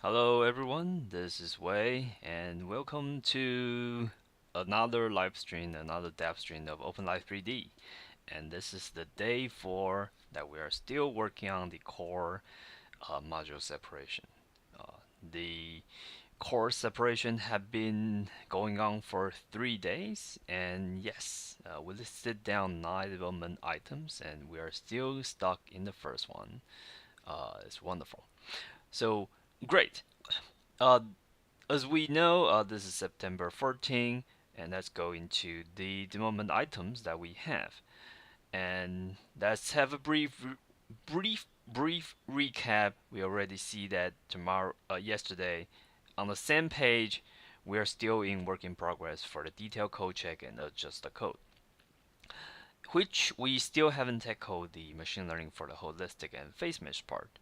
Hello everyone, this is Wei, and welcome to another live stream, another dev stream of OpenLive3D. And this is the day 4 that we are still working on the core module separation. The core separation have been going on for 3 days, and yes, we listed down 9 development items, and we are still stuck in the first one. It's wonderful. So, great. Uh, as we know, this is September 14, and let's go into the development items that we have. And let's have a brief recap. We already see that yesterday, on the same page, we are still in work in progress for the detailed code check and adjust the code, which we still haven't tackled the machine learning for the holistic and face mesh part.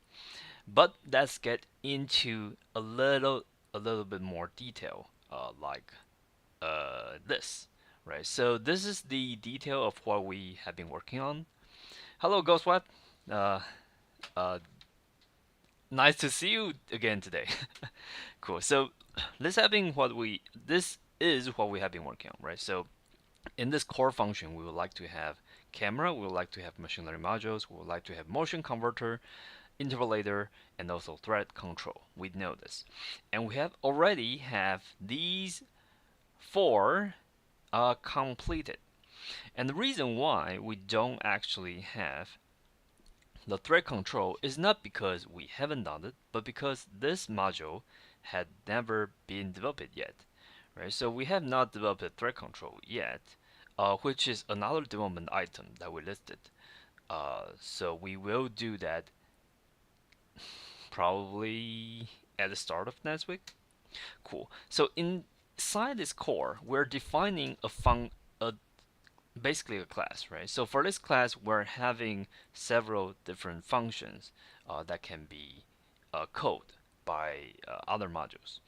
But let's get into a little bit more detail, like this, right? So this is the detail of what we have been working on. Hello, Ghostweb. Uh, uh, Nice to see you again today. Cool. So this is what we have been working on, right? So in this core function, we would like to have camera, we would like to have machine learning modules, we would like to have motion converter, interpolator, and also thread control. We know this, and we have already have these four completed. And the reason why we don't actually have the thread control is not because we haven't done it, but because this module had never been developed yet, right? So we have not developed thread control yet, which is another development item that we listed. So we will do that probably at the start of next week. Cool. So inside this core, we're defining a basically a class, right? So for this class, we're having several different functions that can be called by other modules.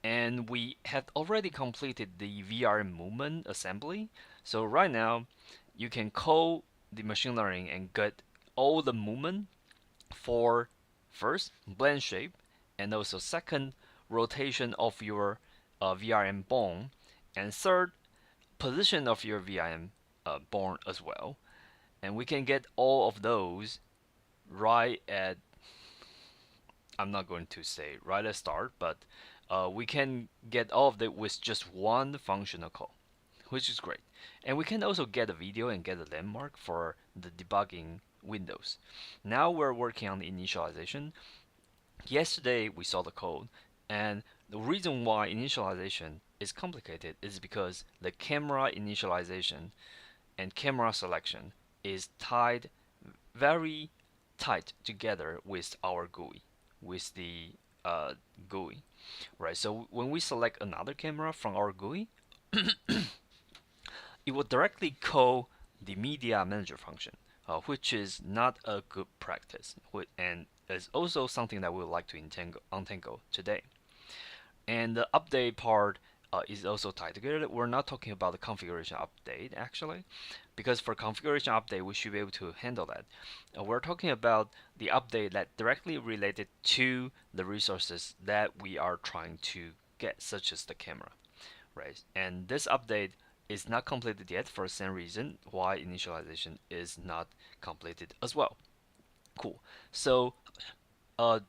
And we have already completed the VRM movement assembly. So right now, you can call the machine learning and get all the movement for first blend shape, and also second rotation of your VRM bone, and third position of your VRM bone as well. And we can get all of those right at, I'm not going to say right at start, but we can get all of it with just one functional call, which is great. And we can also get a video and get a landmark for the debugging windows. Now we're working on the initialization. Yesterday we saw the code, and the reason why initialization is complicated is because the camera initialization and camera selection is tied very tight together with our GUI, with the GUI, right? So when we select another camera from our GUI, it will directly call the media manager function, which is not a good practice, and is also something that we would like to untangle today. And the update part is also tied together. We're not talking about the configuration update actually, because for configuration update we should be able to handle that. We're talking about the update that directly related to the resources that we are trying to get, such as the camera, right? And this update is not completed yet for the same reason why initialization is not completed as well. Cool. So, uh,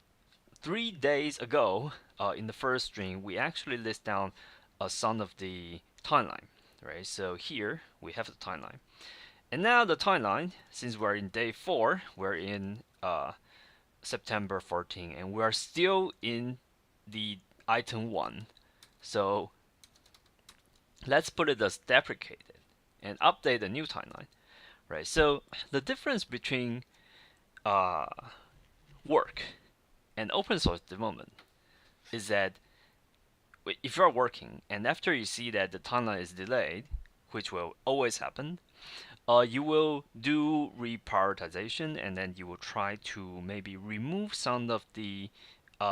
3 days ago, in the first stream, we actually list down some of the timeline, right? So here we have the timeline, and now the timeline, since we're in day 4, we're in September 14, and we are still in the item 1. So let's put it as deprecated and update the new timeline, right? So the difference between uh, work and open source development is that if you're working and after you see that the timeline is delayed, which will always happen, you will do reprioritization, and then you will try to maybe remove some of the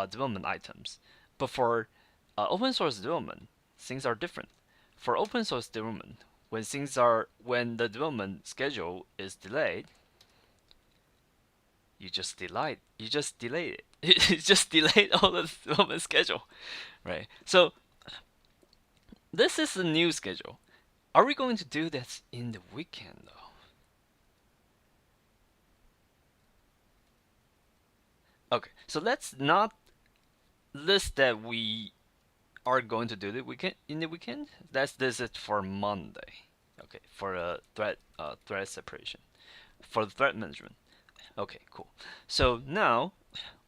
development items. But for open source development, things are different. For open source development, when the development schedule is delayed, You just delay it. You just delayed all the development schedule, right? So this is the new schedule. Are we going to do this in the weekend though? Okay, so let's not list that we are going to do the weekend in the weekend. Let's list it for Monday. Okay, for a thread separation, for the thread management. Okay, cool. So now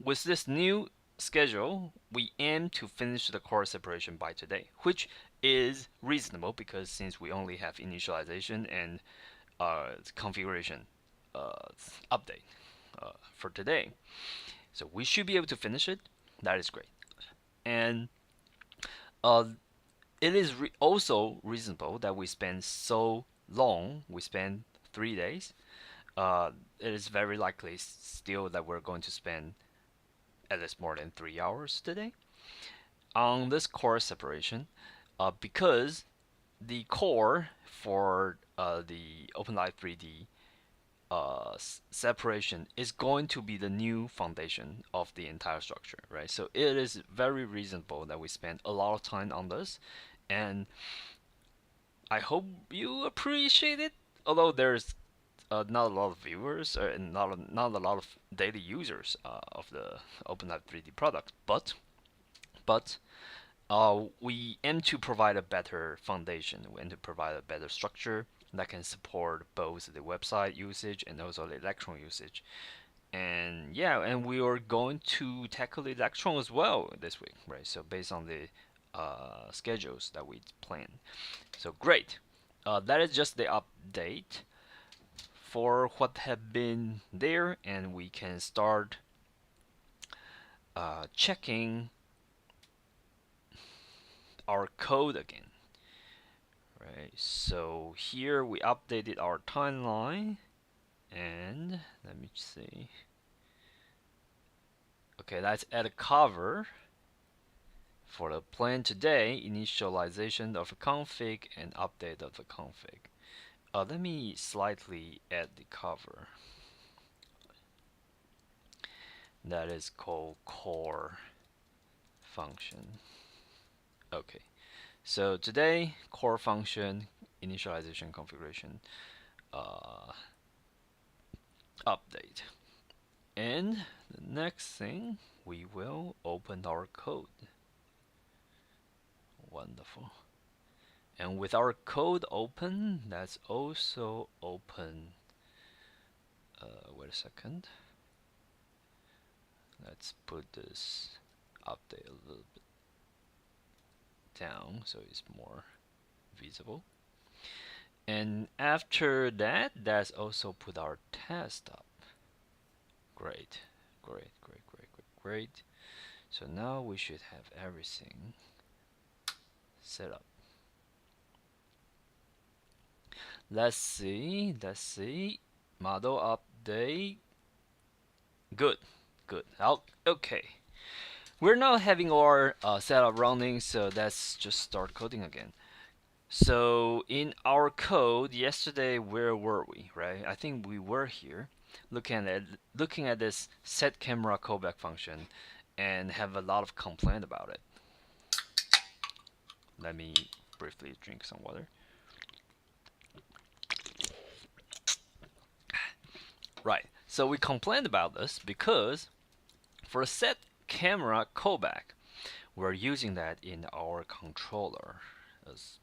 with this new schedule, we aim to finish the core separation by today, which is reasonable because since we only have initialization and configuration uh, update for today, so we should be able to finish it. That is great. And uh, it is also reasonable that we spend so long. We spend 3 days. It is very likely still that we're going to spend at least more than 3 hours today on this core separation, because the core for the OpenLive3D separation is going to be the new foundation of the entire structure, right? So it is very reasonable that we spend a lot of time on this, and I hope you appreciate it. Although there's not a lot of viewers and not a lot of daily users of the OpenLive3D product, but we aim to provide a better foundation. We aim to provide a better structure that can support both the website usage and also the Electron usage. And yeah, and we are going to tackle the Electron as well this week, right? So based on the schedules that we plan. So great. That is just the update for what have been there, and we can start checking our code again. Right, so here we updated our timeline, and let me see. Okay, let's add a cover for the plan today, initialization of a config and update of the config. Let me slightly add the cover. That is called core function. Okay, so today core function initialization configuration update. And the next thing, we will open our code. Wonderful. And with our code open, let's also open, wait a second. Let's put this update a little bit down so it's more visible. And after that, let's also put our test up. Great, great, great, great, great, great. So now we should have everything set up. Let's see, model update. Good, good. Okay. We're now having our setup running, so let's just start coding again. So in our code yesterday, where were we, right? I think we were here looking at this set camera callback function and have a lot of complaint about it. Let me briefly drink some water. Right. So we complained about this because for a set camera callback, we're using that in our controller as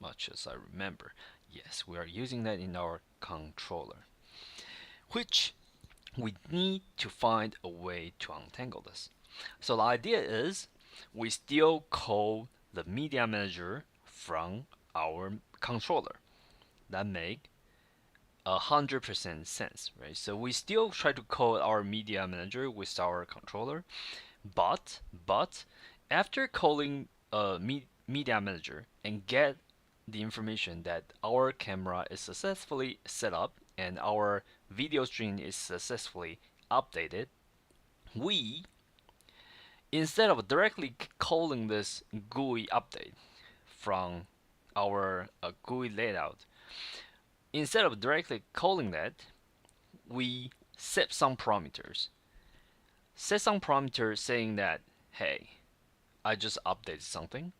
much as I remember. Yes, we are using that in our controller, which we need to find a way to untangle this. So the idea is we still call the media manager from our controller. That make 100% sense, right? So we still try to call our media manager with our controller, but after calling media manager and get the information that our camera is successfully set up and our video stream is successfully updated, we, instead of directly calling this GUI update from our GUI layout, instead of directly calling that, we set some parameters. Set some parameters saying that, hey, I just updated something.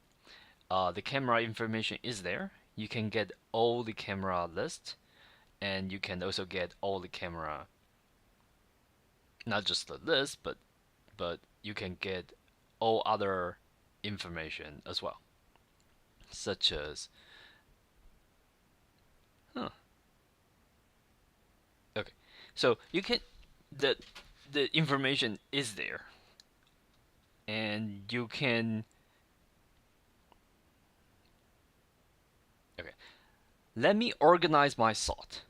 The camera information is there. You can get all the camera list, and you can also get all the camera, not just the list, but you can get all other information as well, such as, huh, okay, so you can the information is there, and you can, okay, let me organize my thought.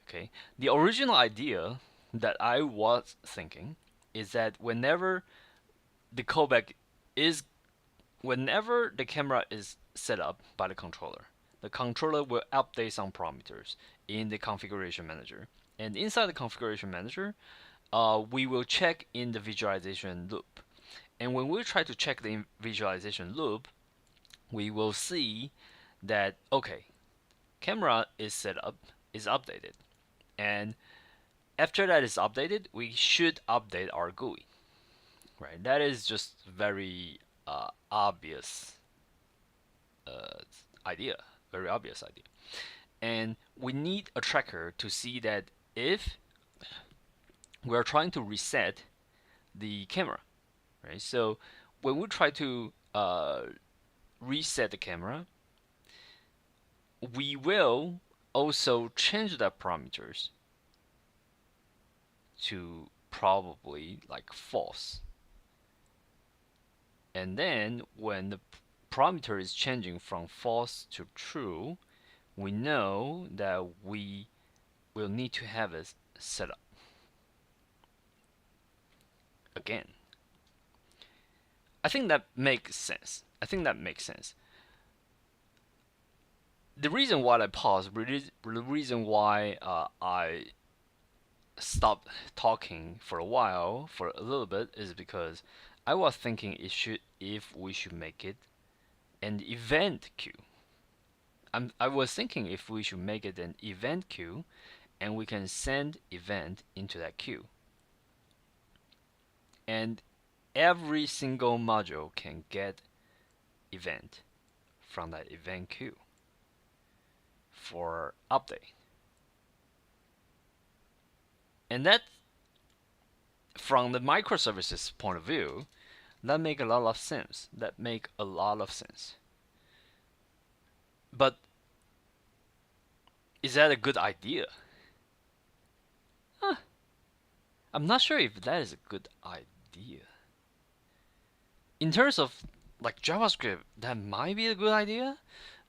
Okay, the original idea that I was thinking is that the callback is whenever the camera is set up by the controller will update some parameters in the configuration manager. And inside the configuration manager, we will check in the visualization loop. And when we try to check the visualization loop, we will see that, okay, camera is set up, is updated. And after that is updated, we should update our GUI. Right? That is just very obvious uh, idea, very obvious idea. And we need a tracker to see that if we're trying to reset the camera, right? So when we try to reset the camera, we will also change the parameters to probably like false. And then when the parameter is changing from false to true, we know that we will need to have it set up again. I think that makes sense. The reason why I paused, the reason why I stopped talking for a while, for a little bit, is because I was thinking if we should make it an event queue. I was thinking if we should make it an event queue, and we can send event into that queue, and every single module can get event from that event queue for update. And that, from the microservices point of view, that make a lot of sense. But is that a good idea? Huh. I'm not sure if that is a good idea. In terms of like JavaScript, that might be a good idea.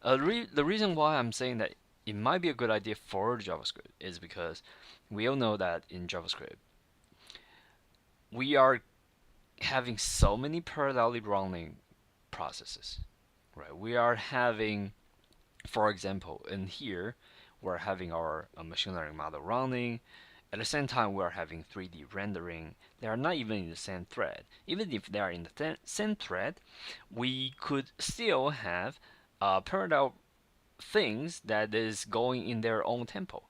The reason why I'm saying that it might be a good idea for JavaScript is because we all know that in JavaScript, we are having so many parallelly running processes, right? We are having, for example, in here, we're having our machine learning model running. At the same time, we're having 3D rendering. They are not even in the same thread. Even if they are in the same thread, we could still have parallel things that is going in their own tempo.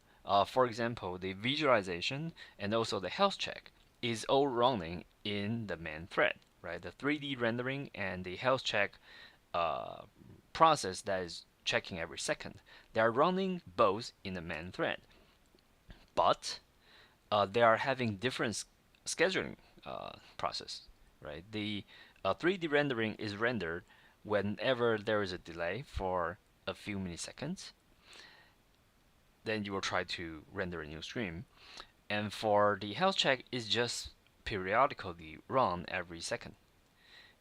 For example, the visualization and also the health check is all running in the main thread, right? The 3D rendering and the health check process that is checking every second. They are running both in the main thread, but they are having different scheduling process, right? The 3D rendering is rendered whenever there is a delay for a few milliseconds. Then you will try to render a new stream. And for the health check, it's just periodically run every second.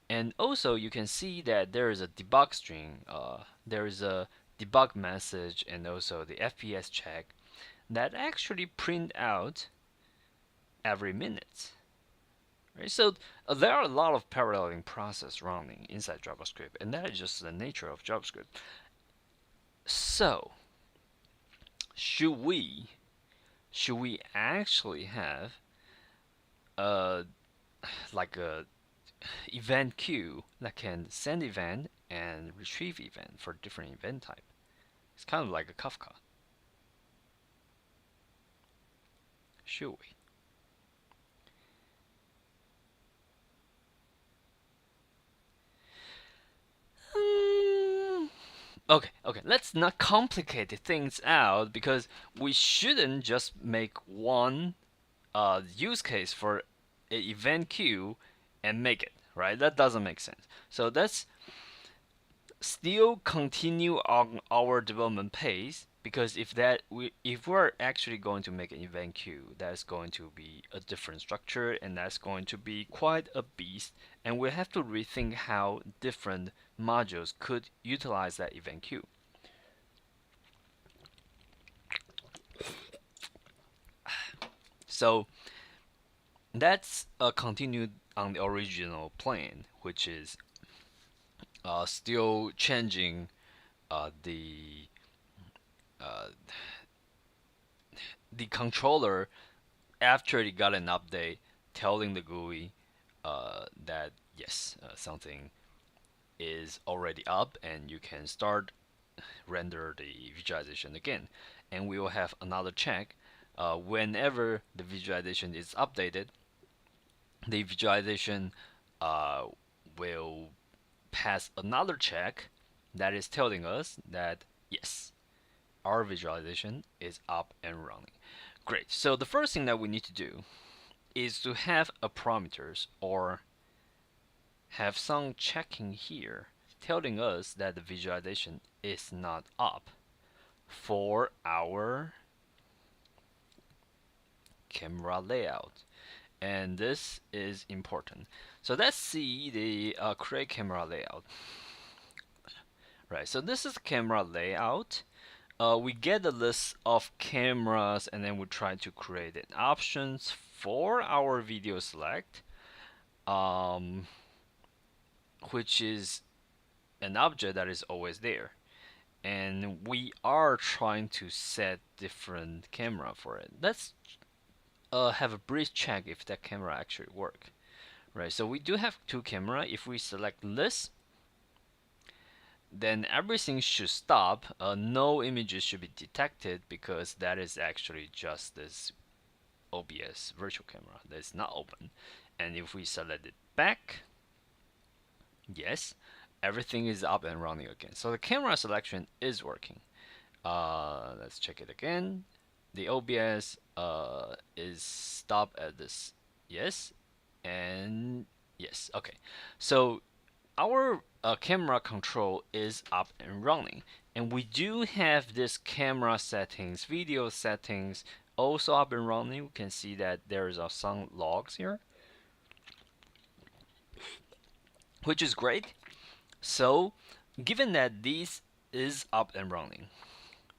And also you can see that there is a debug string, there is a debug message, and also the FPS check that actually print out every minute. Right? So there are a lot of paralleling process running inside JavaScript, and that is just the nature of JavaScript. So should we actually have like a event queue that can send event and retrieve event for different event type? It's kind of like a Kafka. Should we? Okay, let's not complicate things out because we shouldn't just make one use case for an event queue and make it, right? That doesn't make sense. So let's still continue on our development pace because if we're actually going to make an event queue, that's going to be a different structure and that's going to be quite a beast, and we have to rethink how different modules could utilize that event queue. So that's continued on the original plan, which is still changing the uh, the controller after it got an update, telling the GUI that yes, something is already up and you can start render the visualization again. And we will have another check whenever the visualization is updated. The visualization uh, will pass another check that is telling us that yes, our visualization is up and running. Great. So the first thing that we need to do is to have a parameters or have some checking here telling us that the visualization is not up for our camera layout. And this is important. So let's see the create camera layout. Right, so this is camera layout. We get a list of cameras and then we try to create an options for our video select, um, which is an object that is always there. And we are trying to set different camera for it. Let's have a brief check if that camera actually work. Right, so we do have two camera. If we select this, then everything should stop. No images should be detected because that is actually just this OBS virtual camera that's not open. And if we select it back, yes, everything is up and running again. So the camera selection is working. Let's check it again. The OBS is stopped at this, yes, and yes. Okay, so our camera control is up and running, and we do have this camera settings, video settings also up and running. We can see that there is some logs here, which is great. So given that this is up and running,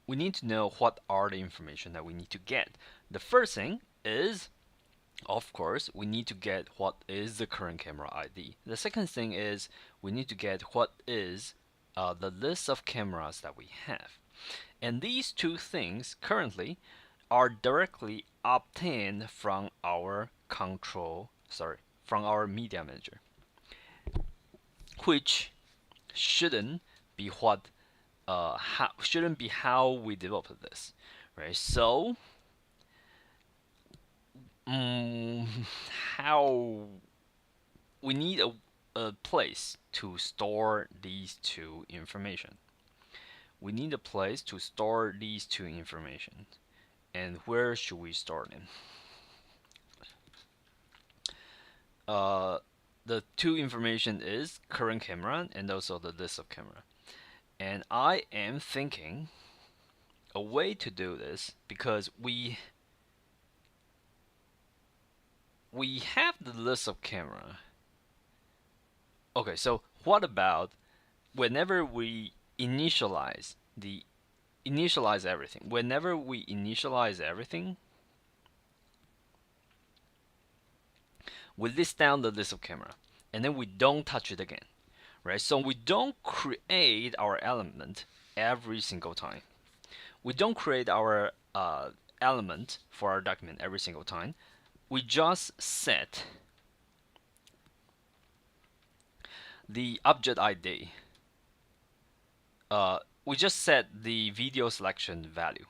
we need to know what are the information that we need to get. The first thing is, of course, we need to get what is the current camera ID. The second thing is we need to get what is the list of cameras that we have. And these two things currently are directly obtained from our from our media manager, which shouldn't be shouldn't be how we develop this, right? So, um, how we need a place to store these two information. We need a place to store these two information, and where should we store them? Uh, the two information is current camera and also the list of camera. And I am thinking a way to do this because we have the list of camera. Okay, so what about whenever we initialize everything? Whenever we initialize everything, we list down the list of camera and then we don't touch it again, right? So we don't create our element every single time. We don't create our element for our document every single time. We just set the object ID. We just set the video selection value.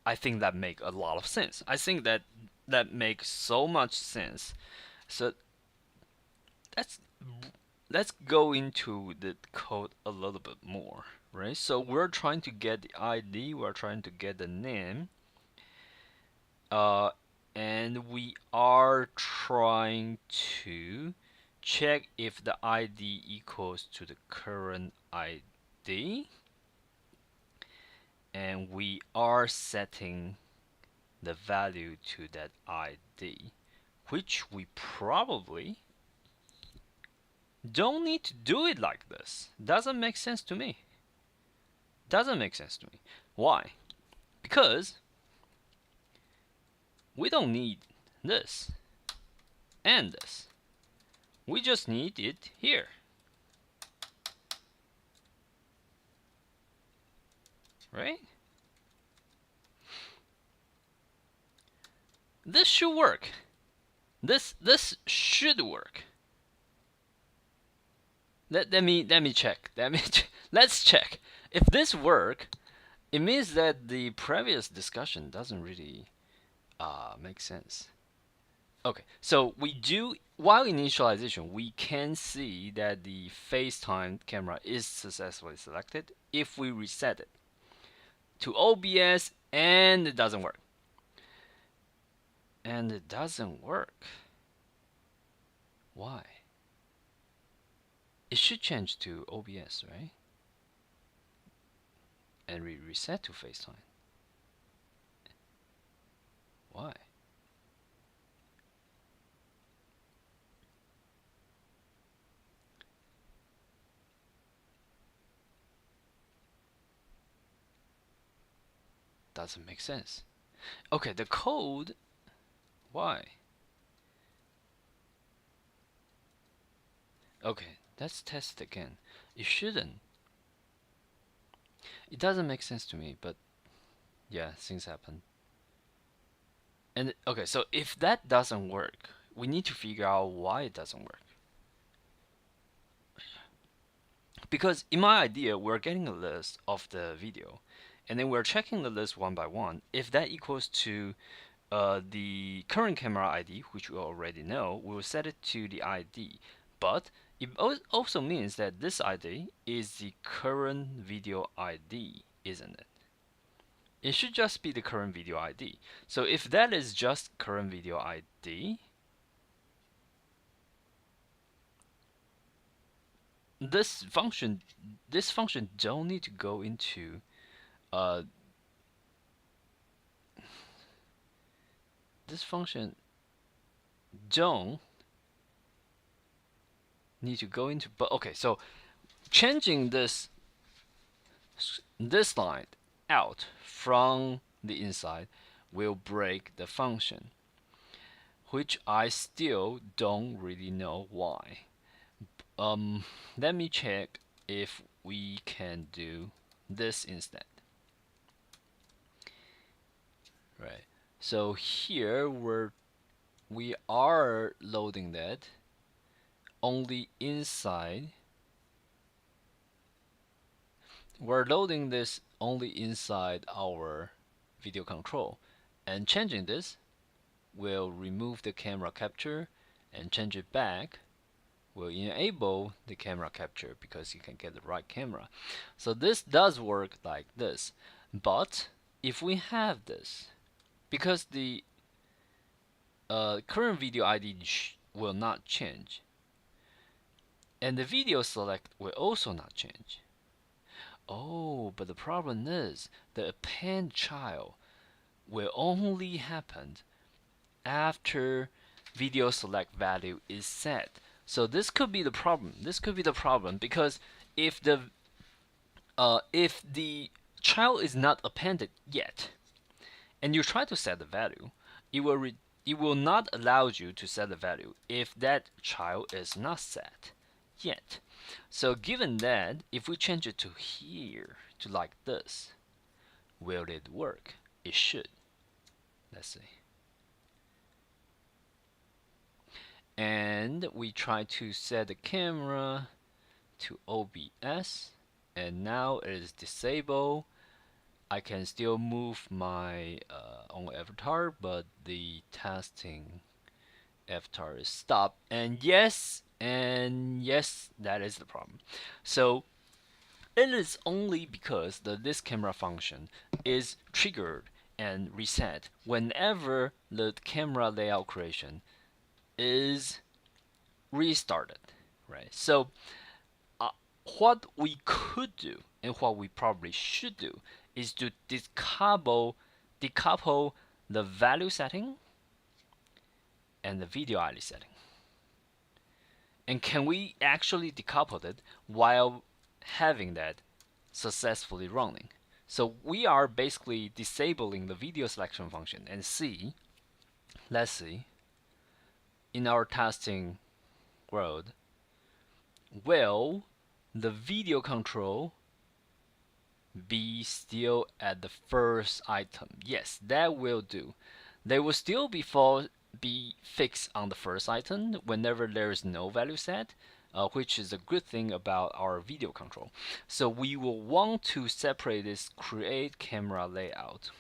I think that makes a lot of sense. I think that makes so much sense. So that's let's go into the code a little bit more, right? So we're trying to get the ID, we're trying to get the name, uh, and we are trying to check if the ID equals to the current ID, and we are setting the value to that ID, which we probably don't need to do it like this. Doesn't make sense to me. Doesn't make sense to me. Why? Because we don't need this and this. We just need it here. Right? This should work. This should work. Let me check. Let's check. If this work, it means that the previous discussion doesn't really make sense. Okay, so we do, while initialization, we can see that the FaceTime camera is successfully selected if we reset it to OBS and it doesn't work. And it doesn't work. Why? It should change to OBS, right? And we reset to FaceTime. Why? Doesn't make sense. Okay, the code. Why? Okay, let's test again. It shouldn't. It doesn't make sense to me, but yeah, things happen. And okay, so if that doesn't work, we need to figure out why it doesn't work. Because in my idea, we're getting a list of the video, and then we're checking the list one by one. If that equals to the current camera ID, which we already know, we'll set it to the ID. But it also means that this ID is the current video ID, isn't it? It should just be the current video ID. So if that is just current video ID, this function don't need to go into this function don't need to go into, but okay, so changing this line out from the inside will break the function, which I still don't really know why. Let me check if we can do this instead. Right. So here we are loading that only inside. We're loading this only inside our video control, and changing this will remove the camera capture, and change it back will enable the camera capture because you can get the right camera. So this does work like this. But if we have this, because the current video ID will not change, and the video select will also not change. Oh, but the problem is the append child will only happen after video select value is set. So this could be the problem. This could be the problem because if the child is not appended yet, and you try to set the value, it will not allow you to set the value if that child is not set yet. So given that, if we change it to here, to like this, will it work? It should. Let's see. And we try to set the camera to OBS, and now it is disabled. I can still move my own avatar, but the testing avatar is stopped. And yes, And yes, that is the problem. So it is only because this camera function is triggered and reset whenever the camera layout creation is restarted, right? So uh, what we could do and what we probably should do is to decouple the value setting and the video ID setting. And can we actually decouple it while having that successfully running? So we are basically disabling the video selection function and let's see, in our testing world, will the video control be still at the first item? Yes, that will do. They will still be fixed on the first item whenever there is no value set, which is a good thing about our video control. So we will want to separate this create camera layout.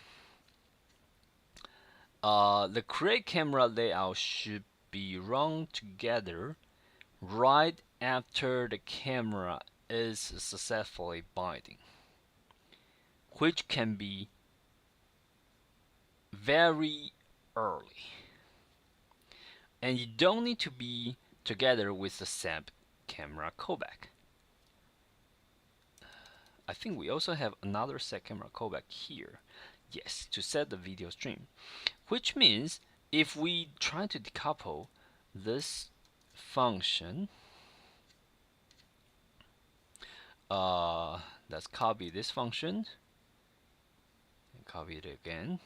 The create camera layout should be run together right after the camera is successfully binding, which can be very early. And you don't need to be together with the SAMP camera callback. I think we also have another set camera callback here. Yes, to set the video stream. Which means if we try to decouple this function, let's copy this function and copy it again,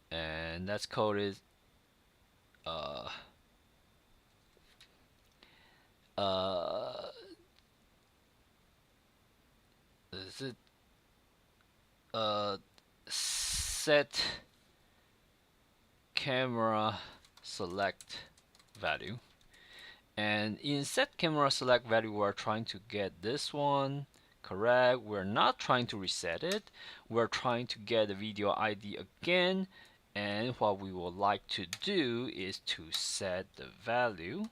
and let's call it is it set camera select value. And in set camera select value, we're trying to get this one correct. We're not trying to reset it. We're trying to get the video ID again. And what we would like to do is to set the value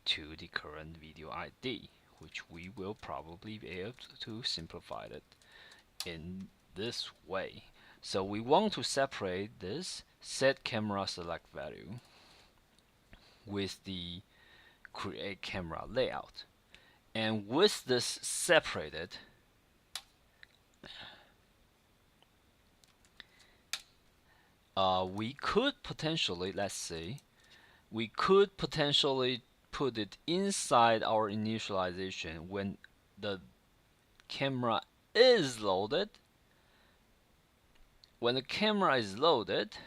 to the current video ID, which we will probably be able to simplify it in this way. So we want to separate this set camera select value with the create camera layout. And with this separated, we could potentially, let's see, we could potentially put it inside our initialization when the camera is loaded. When the camera is loaded,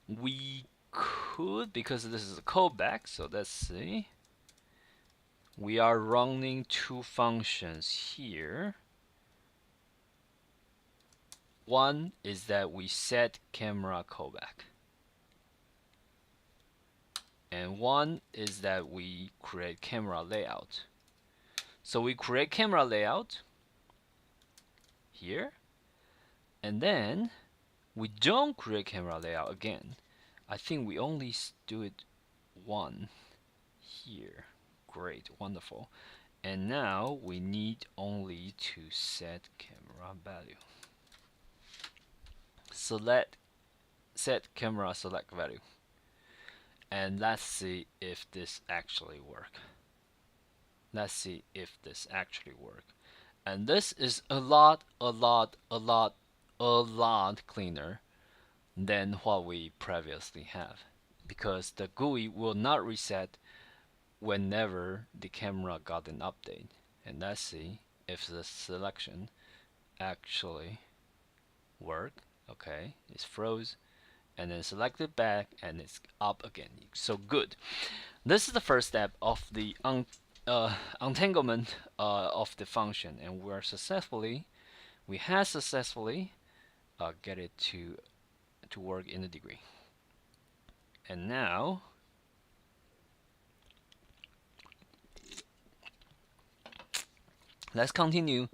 we could, because this is a callback, so let's see, we are running two functions here. One is that we set camera callback, and one is that we create camera layout. So we create camera layout here, and then we don't create camera layout again. I think we only do it one here. Great, wonderful. And now we need only to set camera value. Set camera select value. And let's see if this actually works. Let's see if this actually works. And this is a lot cleaner than what we previously have, because the GUI will not reset whenever the camera got an update. And let's see if the selection actually worked. Okay, it's froze, and then select it back, and it's up again. So good. This is the first step of the untanglement of the function, and we have successfully get it to work in a degree. And now let's continue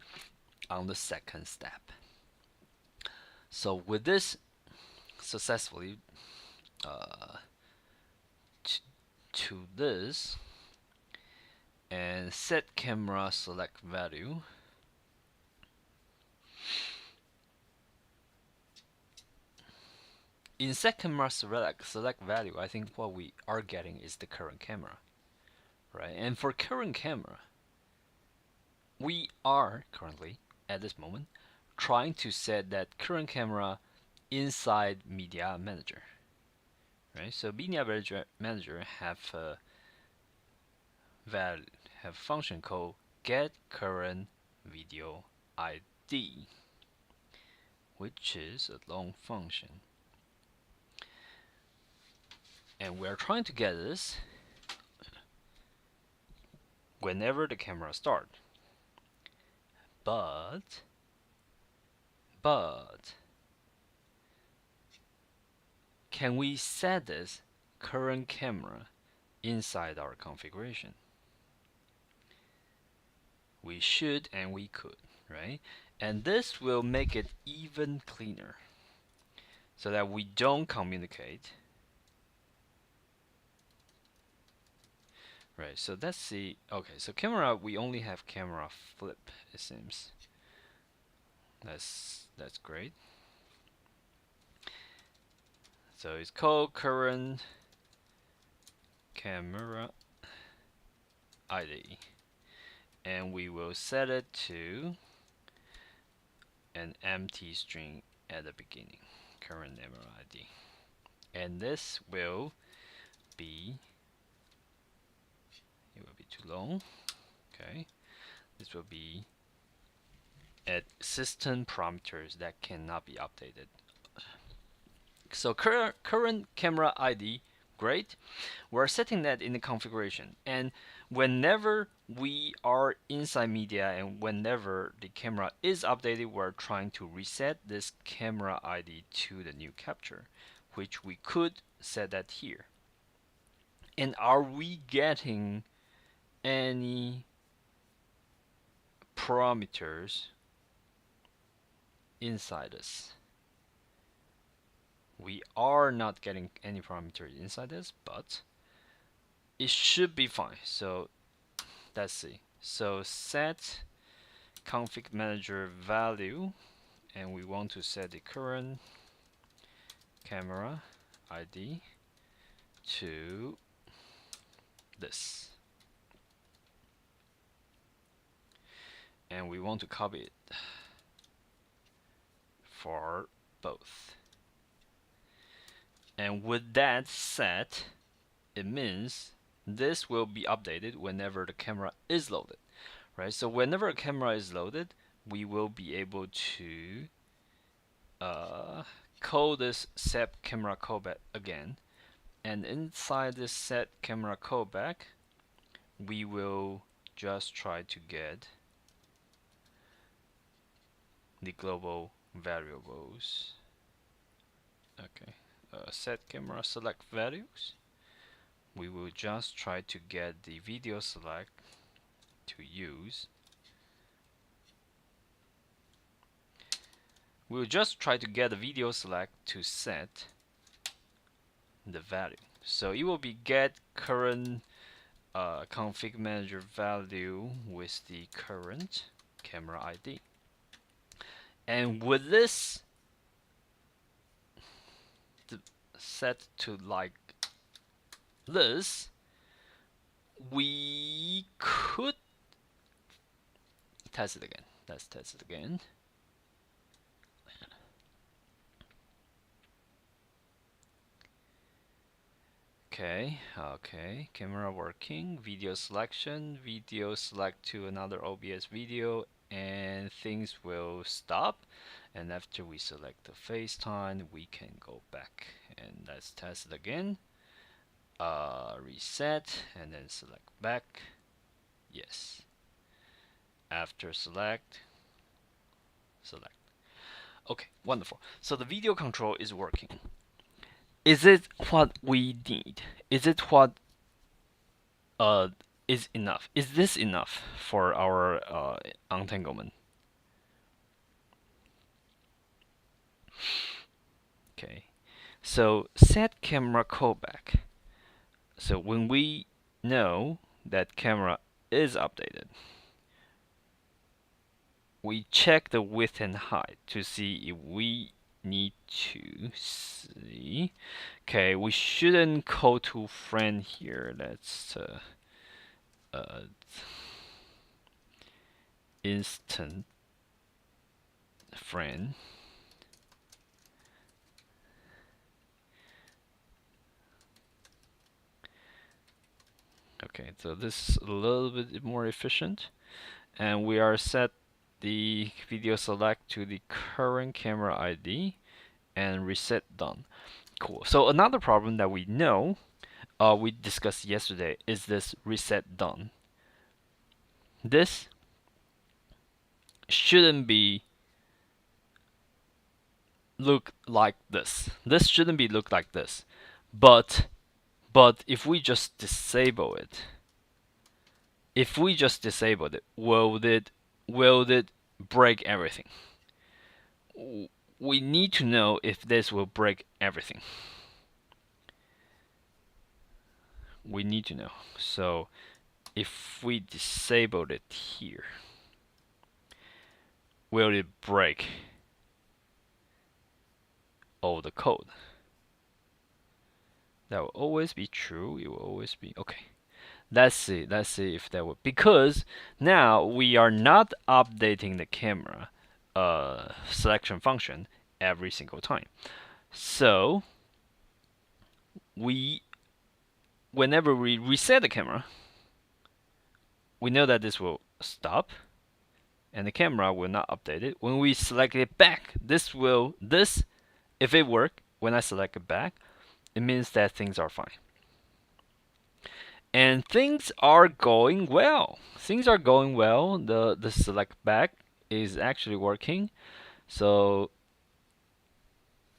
on the second step. So with this successfully uh, to this and set camera select value. In set camera select value, I think what we are getting is the current camera, right? And for current camera, we are currently at this moment trying to set that current camera inside Media Manager, right? So Media Manager have a function called get current video ID, which is a long function, and we're trying to get this whenever the camera starts. But can we set this current camera inside our configuration? We should and we could, right? And this will make it even cleaner so that we don't communicate. Right, so let's see. Okay, so camera, we only have camera flip, it seems. That's great. So it's called current camera ID, and we will set it to an empty string at the beginning, current camera ID, and this will be, it will be too long. Okay, this will be at system parameters that cannot be updated. So current camera ID, great. We're setting that in the configuration, and whenever we are inside media and whenever the camera is updated, we're trying to reset this camera ID to the new capture, which we could set that here. And are we getting any parameters inside this? We are not getting any parameters inside this, but it should be fine. So let's see. So set config manager value, and we want to set the current camera ID to this, and we want to copy it for both. And with that set, it means this will be updated whenever the camera is loaded, right? So whenever a camera is loaded, we will be able to call this set camera callback again, and inside this set camera callback, we will just try to get the global variables. Okay, set camera select values. We will just try to get the video select to use. We'll just try to get the video select to set the value. So it will be get current config manager value with the current camera ID. And with this set to like this, we could test it again. Let's test it again. Okay, camera working, video selection, video select to another OBS video, and things will stop. And after we select the FaceTime, we can go back and let's test it again. Reset and then select back. Yes. After select. Okay, wonderful. So the video control is working. Is it what we need? Is it what is enough? Is this enough for our untanglement? Okay, So set camera callback. So when we know that camera is updated, we check the width and height to see if we need to see. Okay, we shouldn't call to friend here. That's uh, instant friend. Okay, so this is a little bit more efficient, and we are set the video select to the current camera ID and reset done. Cool. So another problem that we know, we discussed yesterday, is this reset done. This shouldn't be look like this. This shouldn't be look like this. But if we just disable it, will it break everything? We need to know if this will break everything. We need to know. So if we disabled it here, will it break all the code? That will always be true. It will always be okay. Let's see if that will, because now we are not updating the camera selection function every single time. So whenever we reset the camera, we know that this will stop and the camera will not update it. When we select it back, this if it work, when I select it back, it means that things are fine. And things are going well. The select back is actually working. So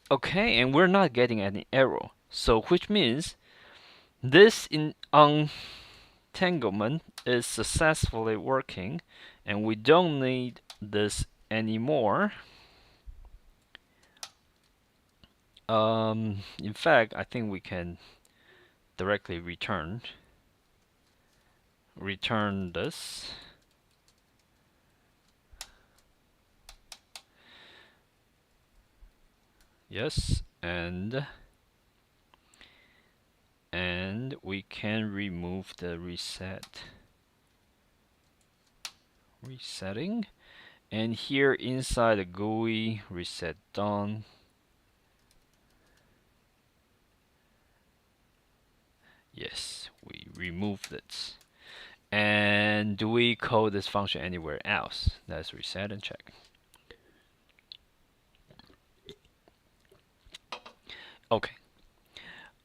okay, and we're not getting any error. So which means this entanglement is successfully working, and we don't need this anymore. In fact, I think we can directly return this. Yes, and we can remove the resetting, and here inside the GUI reset done. Yes, we removed it. And do we call this function anywhere else? Let's reset and check. Okay.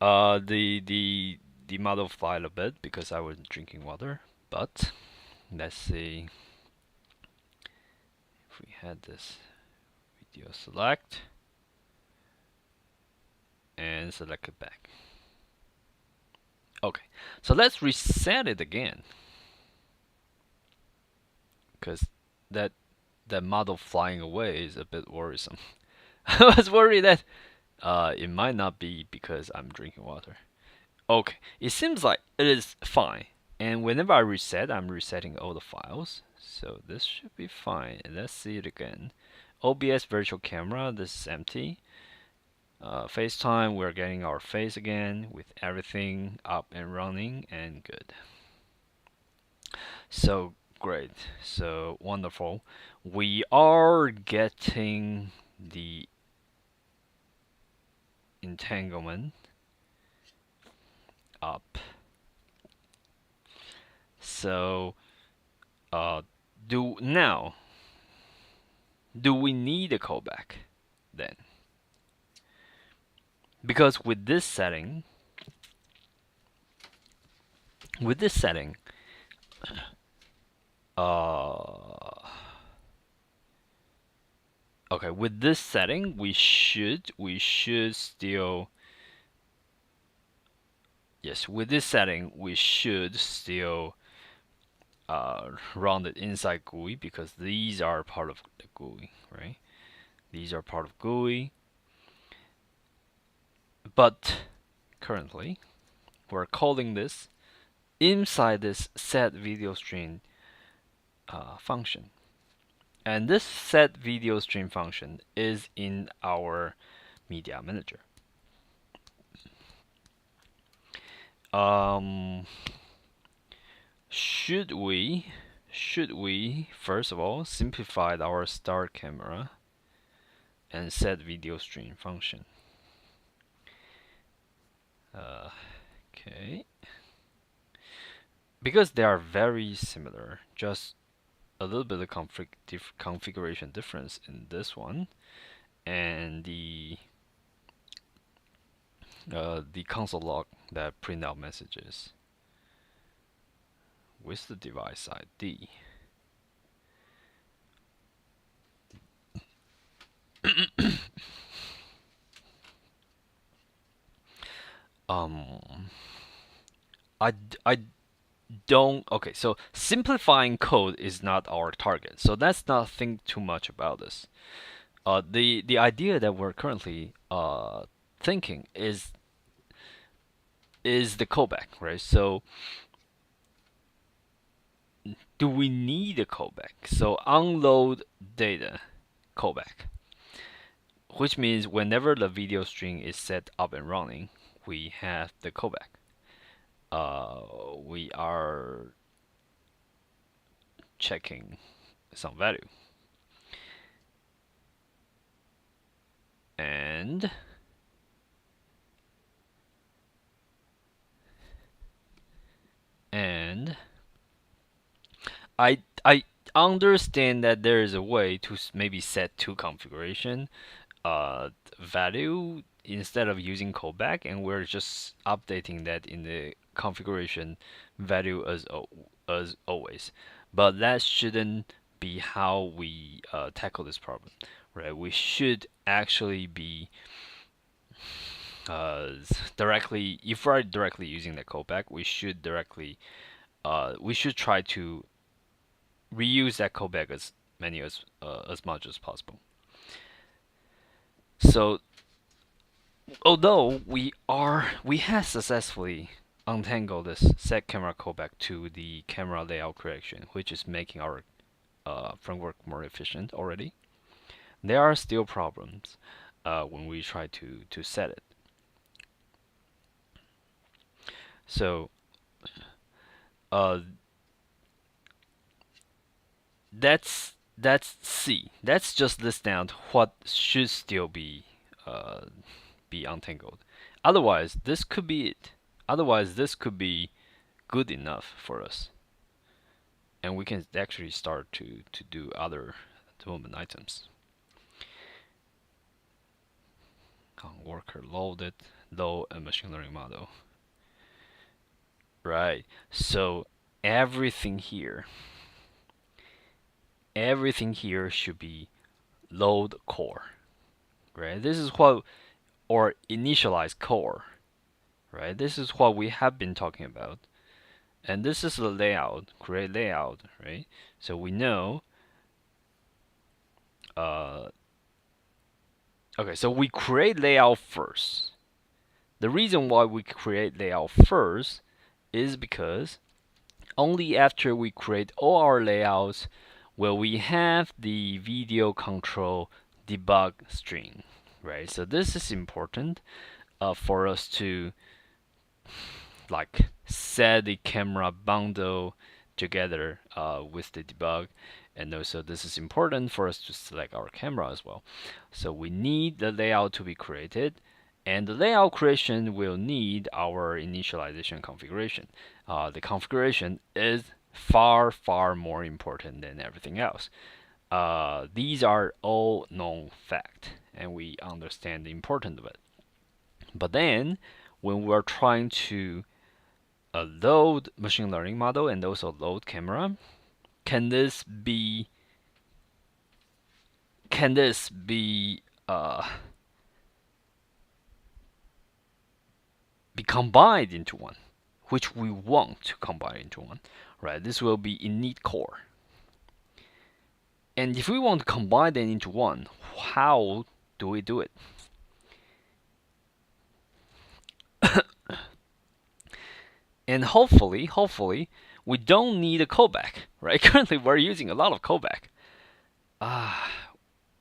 The model flight a bit because I was drinking water, but let's see if we had this video select and select it back. Okay, so let's reset it again, because that model flying away is a bit worrisome. I was worried that it might not be because I'm drinking water. Okay, it seems like it is fine. And whenever I reset, I'm resetting all the files. So this should be fine. And let's see it again. OBS virtual camera, this is empty. FaceTime, we're getting our face again with everything up and running and good. So great, so wonderful. We are getting the entanglement up. So do we need a callback then? Because with this setting, okay, with this setting, we should still, yes, with this setting, we should still run it inside GUI, because these are part of the GUI, right? These are part of GUI. But currently, we're calling this inside this set video stream function. And this set video stream function is in our media manager. Should we first of all simplify our start camera and set video stream function? Okay. Because they are very similar, just a little bit of configuration difference in this one, and the console log that print out messages with the device ID. I don't. Okay, so simplifying code is not our target, so let's not think too much about this. The idea that we're currently thinking is the callback, right? So do we need a callback? So unload data callback, which means whenever the video string is set up and running, we have the callback. We are checking some value, and I understand that there is a way to maybe set two configuration value instead of using callback, and we're just updating that in the configuration value as always. But that shouldn't be how we tackle this problem, right? We should actually be directly, if we're directly using the callback, we should try to reuse that callback as much as possible. So although we have successfully untangled this set camera callback to the camera layout correction, which is making our framework more efficient already, there are still problems when we try to set it. So that's C. That's just list down what should still be untangled. Otherwise, this could be it. Otherwise, this could be good enough for us, and we can actually start to do other development items. Worker loaded, load a machine learning model. Right. So everything here should be load core. Right. This is what, or initialize core. Right. This is what we have been talking about. And this is the layout, create layout, right? So we know. Okay, so we create layout first. The reason why we create layout first is because only after we create all our layouts will we have the video control debug string, right? So this is important for us to like set the camera bundle together with the debug, and also this is important for us to select our camera as well. So we need the layout to be created, and the layout creation will need our initialization configuration. The configuration is far more important than everything else. These are all known fact, and we understand the importance of it. But then when we're trying to load machine learning model and also load camera, can this be combined into one, which we want to combine into one, right? This will be init core. And if we want to combine them into one, how do we do it? And hopefully, we don't need a callback, right? Currently, we're using a lot of callback.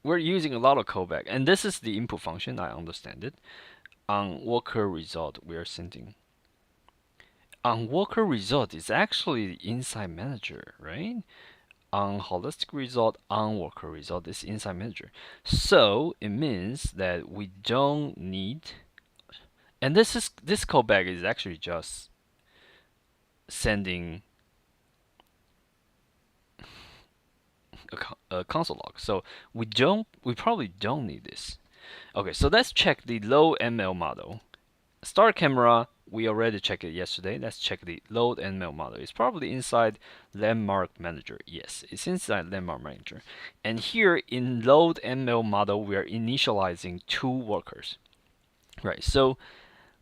We're using a lot of callback, and this is the input function. I understand it. On worker result, we are sending. On worker result is actually the inside manager, right? On holistic result, on worker result is inside manager. So it means that we don't need. And this callback is actually just sending a console log. So we probably don't need this. Okay, so let's check the load ML model. Start camera, we already checked it yesterday. Let's check the load ML model. It's probably inside landmark manager. Yes, it's inside landmark manager. And here in load ML model, we are initializing 2 workers. Right, so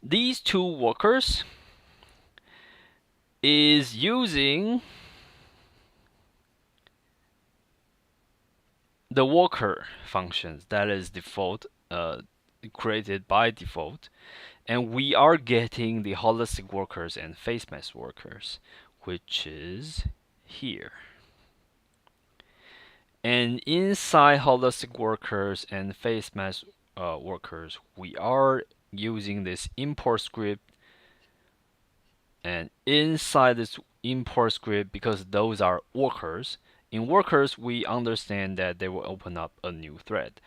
these 2 workers is using the worker functions that is default created by default, and we are getting the holistic workers and face mask workers, which is here. And inside holistic workers and face mask workers, we are using this import script. And inside this import script, because those are workers, in workers we understand that they will open up a new thread.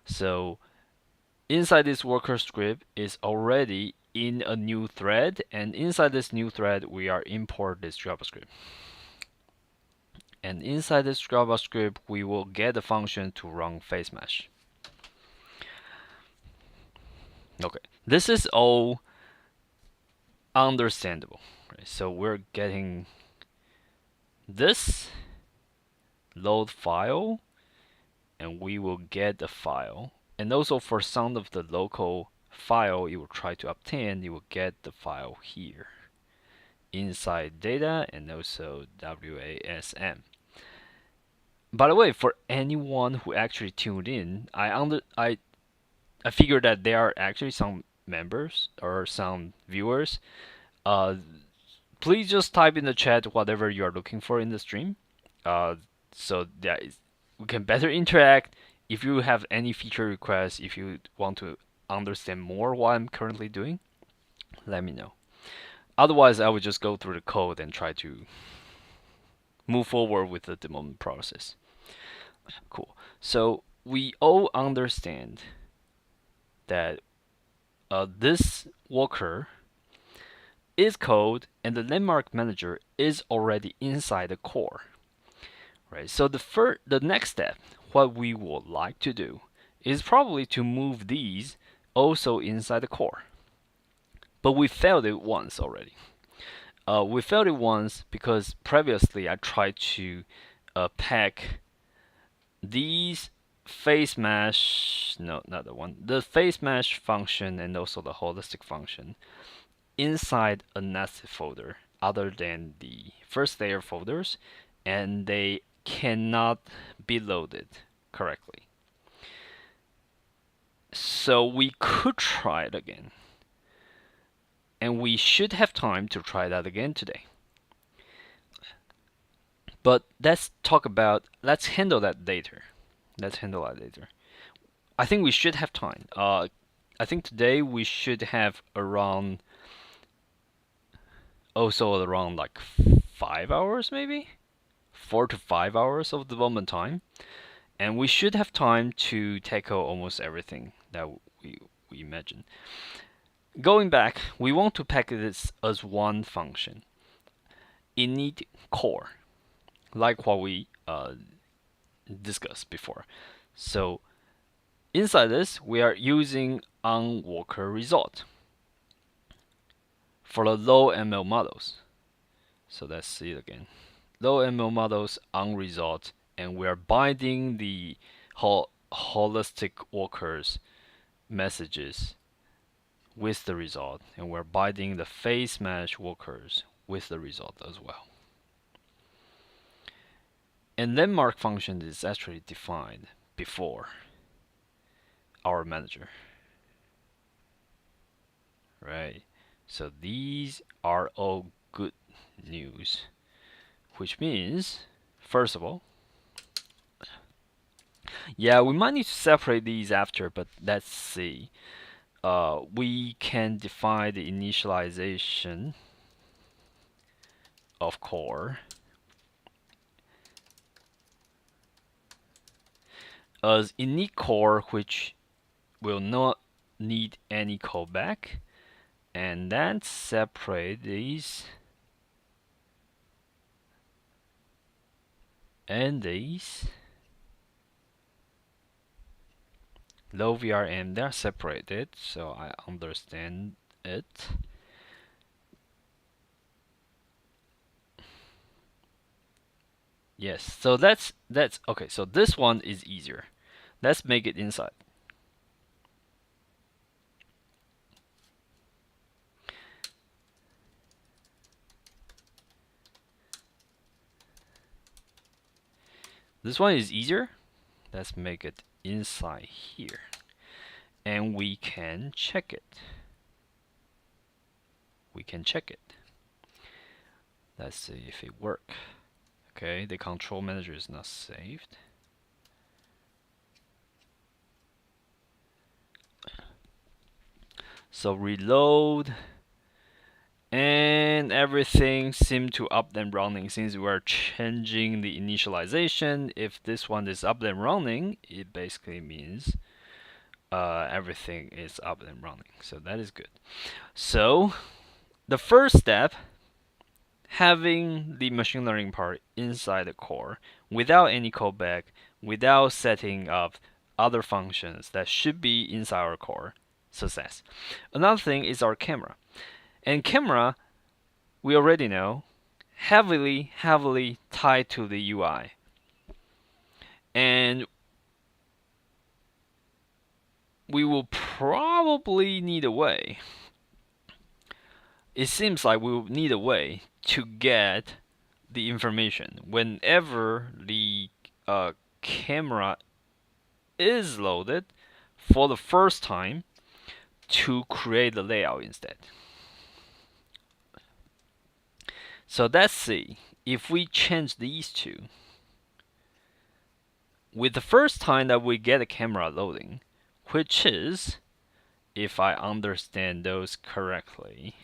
So inside this worker script is already in a new thread, and inside this new thread we are import this JavaScript. And inside this JavaScript we will get a function to run face mesh. Okay, this is all understandable. Right? So we're getting this load file, and we will get the file. And also for some of the local file you will try to obtain, you will get the file here inside data and also WASM. By the way, for anyone who actually tuned in, I figured that there are actually some members or some viewers. Please just type in the chat whatever you are looking for in the stream, so that we can better interact. If you have any feature requests, if you want to understand more what I'm currently doing, let me know. Otherwise, I would just go through the code and try to move forward with the development process. Cool. So we all understand that this worker is code and the landmark manager is already inside the core. Right. So the next step, what we would like to do is probably to move these also inside the core. But we failed it once already. We failed it once because previously I tried to pack these face mesh, no, not the one, the face mesh function and also the holistic function inside a nested folder other than the first layer folders, and they cannot be loaded correctly. So we could try it again. And we should have time to try that again today. But let's handle that later. I think we should have time. I think today we should have around like 5 hours maybe? 4 to 5 hours of development time. And we should have time to tackle almost everything that we imagine. Going back, we want to package this as one function. Init core, like what we discussed before. So inside this, we are using onWorker result for the low ML models. So let's see it again. Low ML models on result, and we are binding the holistic workers messages with the result, and we're binding the face mesh workers with the result as well. And landmark function is actually defined before our manager. right? So these are all good news, which means, first of all, yeah, we might need to separate these after, but let's see. We can define the initialization of core as init core, which will not need any callback, and then separate these and these. Low VRM, they're separated, so I understand it. Yes, so that's okay. So this one is easier. Let's make it inside. This one is easier. Let's make it inside here. And we can check it. We can check it. Let's see if it works. Okay, the control manager is not saved. So reload, and everything seemed to up and running since we are changing the initialization. If this one is up and running, it basically means everything is up and running. So that is good. So the first step, having the machine learning part inside the core without any callback, without setting up other functions that should be inside our core, success. Another thing is our camera. And camera, we already know, heavily tied to the UI. And we will probably need a way. It seems like we will need a way to get the information whenever the camera is loaded for the first time to create the layout instead. So let's see if we change these two. With the first time that we get a camera loading, which is, if I understand those correctly,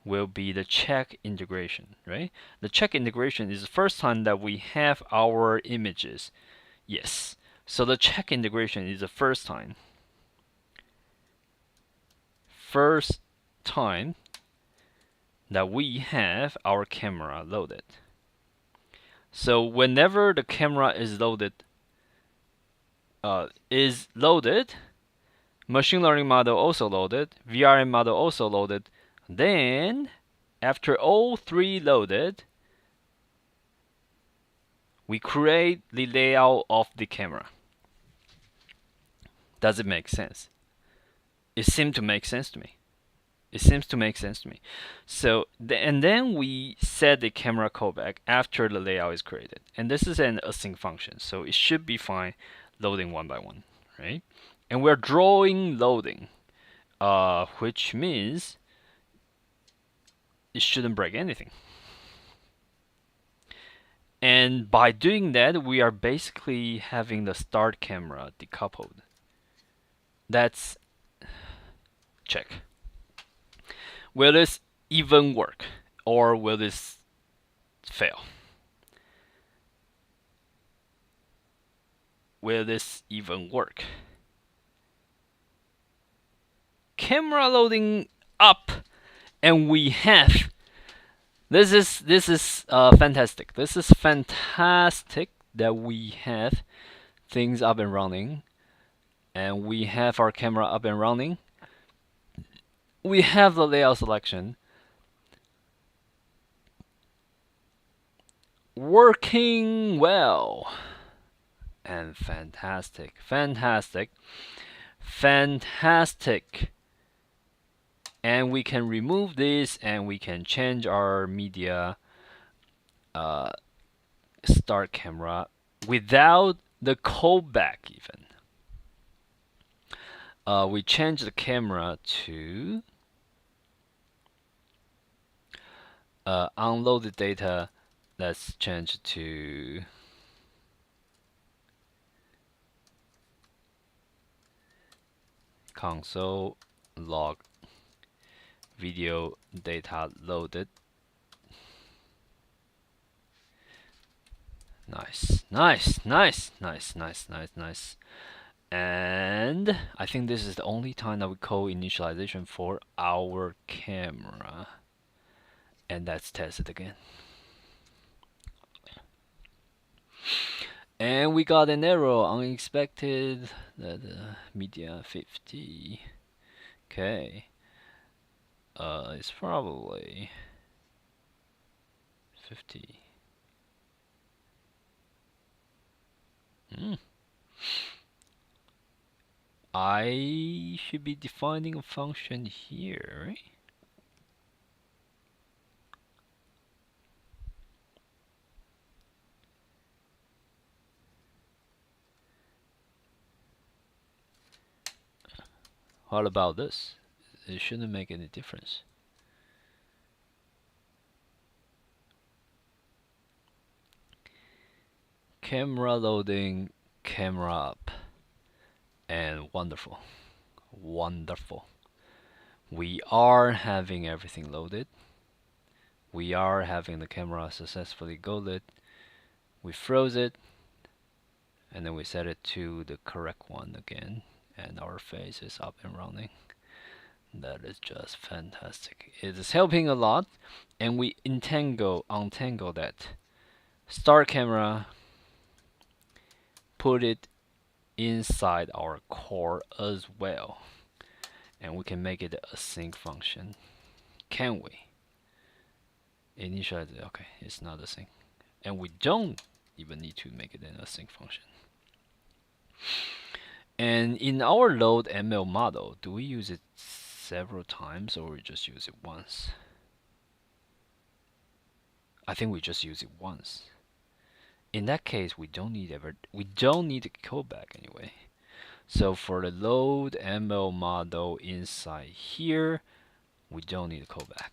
will be the check integration, right? The check integration is the first time that we have our images. Yes. So the check integration is the first time. First time that we have our camera loaded. So whenever the camera is loaded, machine learning model also loaded, VRM model also loaded. Then, after all three loaded, we create the layout of the camera. Does it make sense? It seems to make sense to me. It seems to make sense to me. So, and then we set the camera callback after the layout is created. And this is an async function, so it should be fine loading one by one, right? And we're drawing loading, which means it shouldn't break anything. And by doing that, we are basically having the start camera decoupled. That's check. Will this even work, or will this fail? Will this even work? Camera loading up, and we have. This is fantastic. This is fantastic that we have things up and running, and we have our camera up and running. We have the layout selection working well, and fantastic. And we can remove this, and we can change our media start camera without the callback even. We change the camera to unloaded data. Let's change to console log video data loaded. Nice, nice, nice, nice, nice, nice, nice. And I think this is the only time that we call initialization for our camera. And let's test it again. And we got an error, unexpected, media 50. Okay. It's probably 50. I should be defining a function here, right? What about this? It shouldn't make any difference. Camera loading, camera up, and wonderful, wonderful. We are having everything loaded. We are having the camera successfully go lit. We froze it, and then we set it to the correct one again, and our face is up and running. That is just fantastic. It is helping a lot, and we untangle that. Start camera, put it inside our core as well, and we can make it a sync function. Can we? Initialize it. Okay, it's not a sync, and we don't even need to make it in a sync function. And in our load ML model, do we use it several times or we just use it once? I think we just use it once. In that case, we don't need a callback anyway. So for the load ML model inside here, we don't need a callback.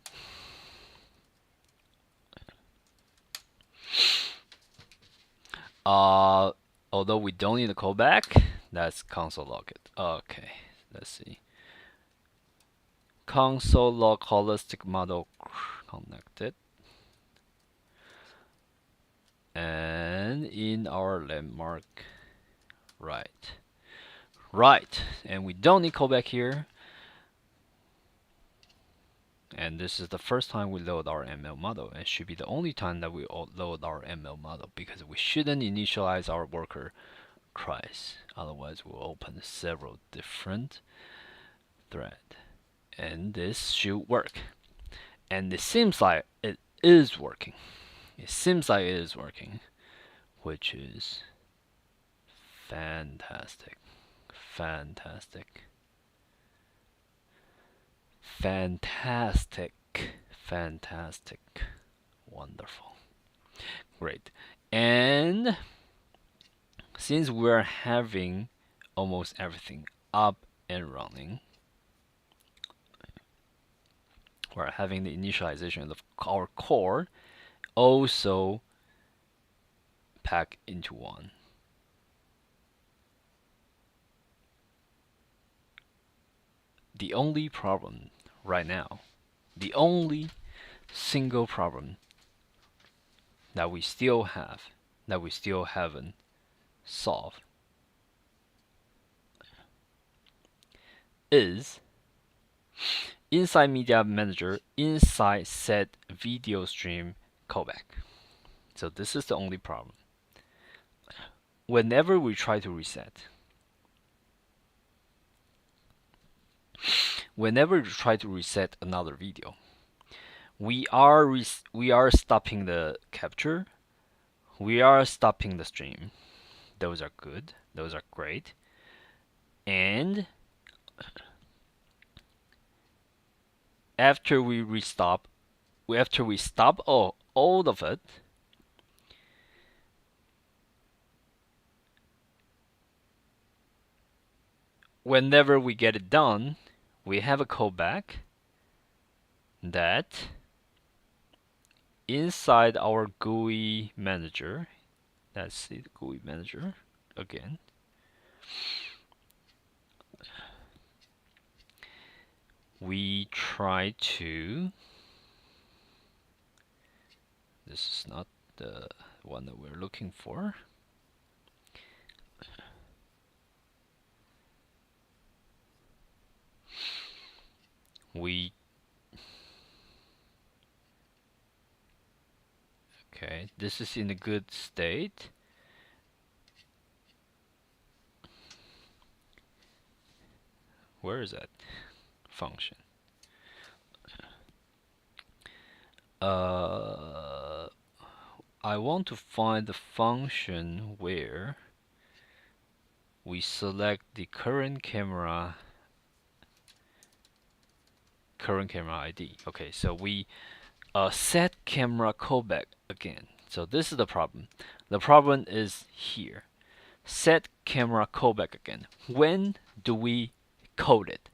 Although we don't need a callback, let's console log it. Okay, let's see. Console log holistic model connected. And in our landmark, right, and we don't need callback here. And this is the first time we load our ML model, and should be the only time that we load our ML model, because we shouldn't initialize our worker cries, otherwise we'll open several different threads. And this should work, and it seems like it is working. Which is fantastic. Wonderful. Great. And since we're having almost everything up and running, we're having the initialization of our core also pack into one. The only problem right now, the only single problem that we still haven't solved, is inside Media Manager, inside set video stream callback. So this is the only problem. Whenever we try to reset, another video, we are stopping the capture, we are stopping the stream. Those are good, those are great. And after we stop all of it, whenever we get it done, we have a callback that inside our GUI manager, let's see the GUI manager again. We try to, this is not the one that we're looking for. Okay, this is in a good state. Where is that function? I want to find the function where we select the current camera ID. Okay, so we set camera callback again. So this is the problem. The problem is here. Set camera callback again. When do we code it?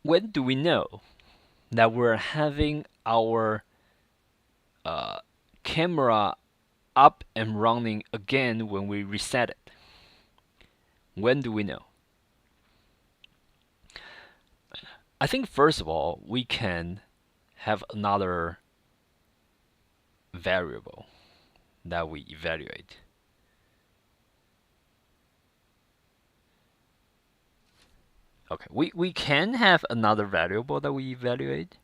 When do we know that we're having our camera up and running again when we reset it? When do we know? I think first of all, we can have another variable that we evaluate. Okay, we can have another variable that we evaluate.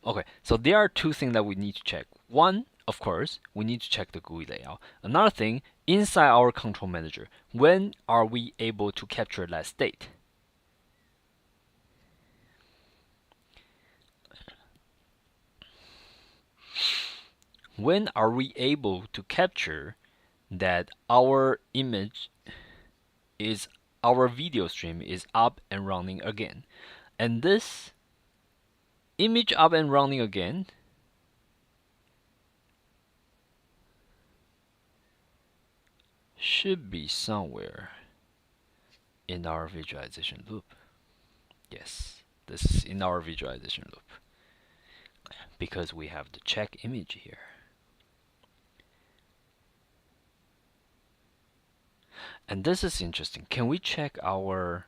Okay, so there are two things that we need to check. One, of course, we need to check the GUI layout. Another thing, inside our control manager, when are we able to capture that state? When are we able to capture that our image is, our video stream is up and running again? And this image up and running again should be somewhere in our visualization loop. Yes, this is in our visualization loop because we have the check image here. And this is interesting. Can we check our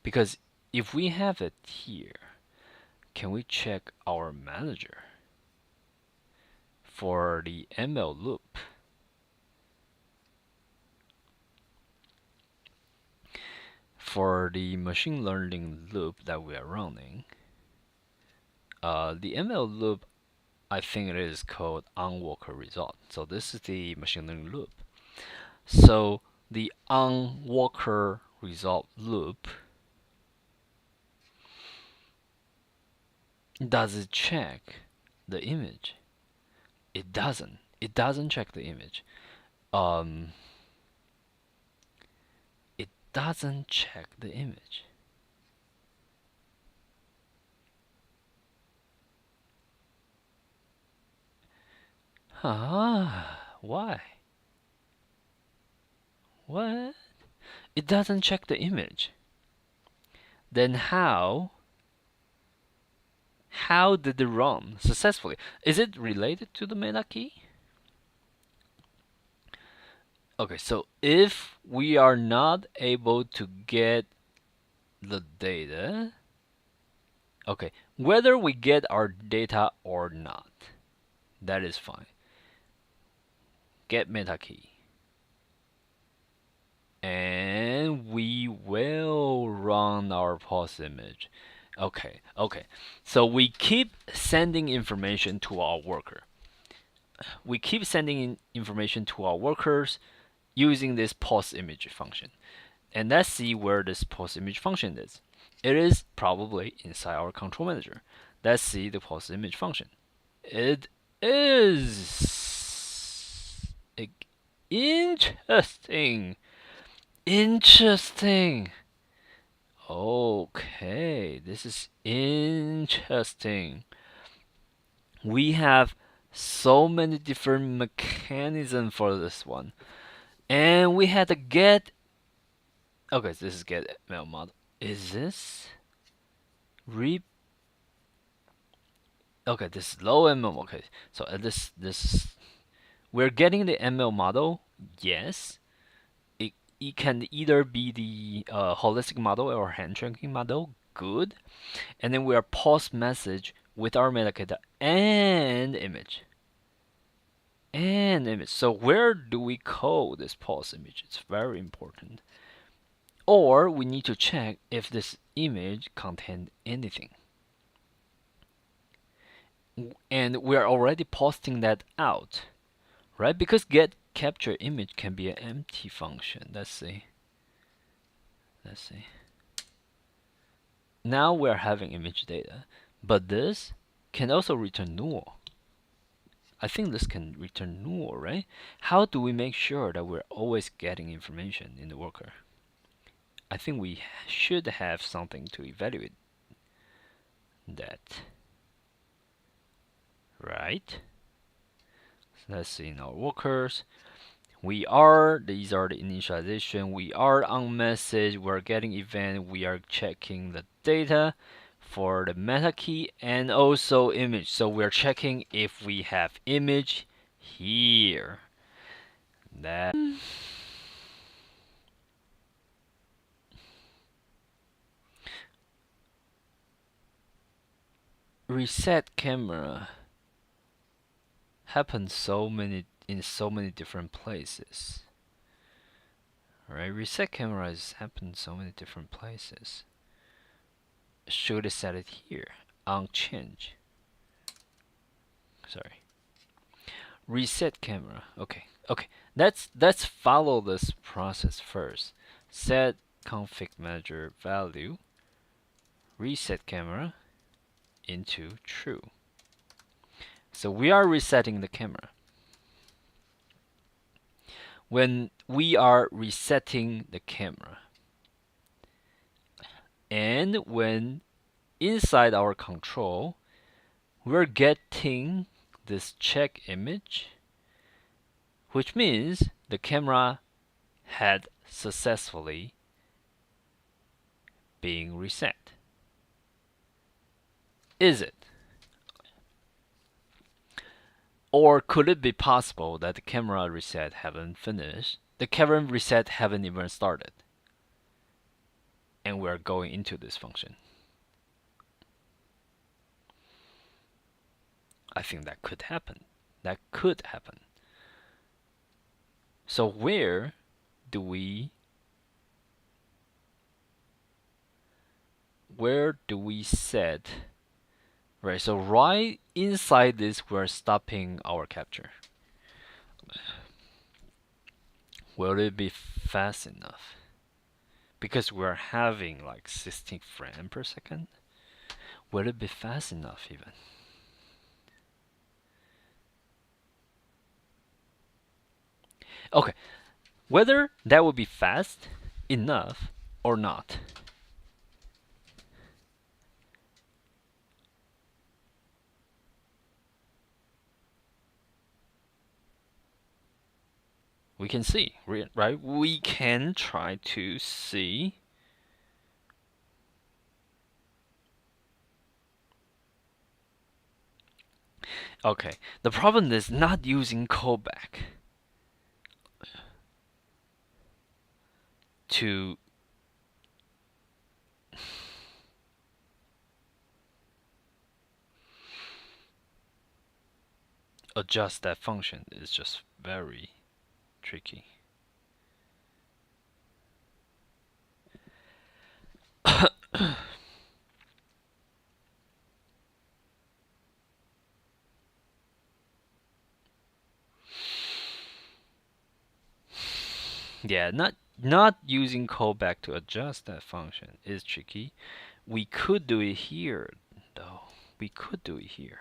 because if we have it here, can we check our manager for the ML loop? For the machine learning loop that we are running, the ML loop, I think it is called onWalker result. So this is the machine learning loop. So the onWalker result loop, does it check the image? It doesn't. It doesn't check the image. It doesn't check the image. Why? What? It doesn't check the image. Then how did it run successfully? Is it related to the meta key? Okay, so if we are not able to get the data, okay, whether we get our data or not, that is fine. Get meta key. And we will run our pulse image. Okay. So we keep sending information to our worker. We keep sending information to our workers using this pulse image function. And let's see where this pulse image function is. It is probably inside our control manager. Let's see the pulse image function. It is interesting. Okay, this is interesting. We have So many different mechanisms for this one. And we had to get. Okay, this is get ML model. Is this re? Okay, this is low ML. Okay, so this we're getting the ML model. Yes, it can either be the holistic model or hand tracking model. Good, and then we are post message with our metadata and image. And image. So where do we code this pulse image? It's very important. Or we need to check if this image contains anything. And we're already posting that out, right? Because get capture image can be an empty function. Let's see. Let's see. Now we're having image data, but this can also return null. I think this can return null, right? How do we make sure that we're always getting information in the worker? I think we should have something to evaluate that, right? So let's see in our workers. These are the initialization. We are on message. We're getting event. We are checking the data for the meta key and also image. So we're checking if we have image here. That reset camera happens in so many different places. Right? Reset cameras happen so many different places. Should I set it here on change? Sorry. Reset camera. Okay. Okay. Let's follow this process first. Set config manager value reset camera into true. So we are resetting the camera. When we are resetting the camera, and when inside our control, we're getting this check image, which means the camera had successfully been reset. Is it? Or could it be possible that the camera reset haven't finished? The camera reset haven't even started. And we're going into this function. I think that could happen. That could happen. So where do we set, right? So right inside this, we're stopping our capture. Will it be fast enough? Because we're having like 16 frames per second. Will it be fast enough even? Okay, whether that will be fast enough or not, we can see, right? We can try to see. Okay, the problem is not using callback to adjust that function is just very tricky. Yeah, not using callback to adjust that function is tricky. We could do it here though. We could do it here.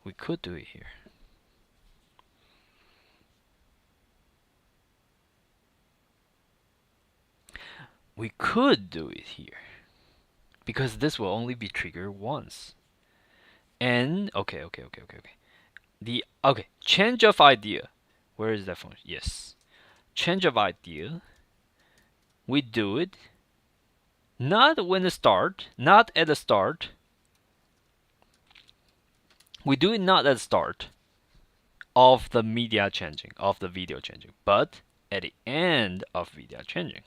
We could do it here. We could do it here. because this will only be triggered once. And okay. Change of idea. Where is that function? Yes. Change of idea. We do it not when the start, not at the start. We do it not at the start of the media changing, of the video changing, but at the end of video changing.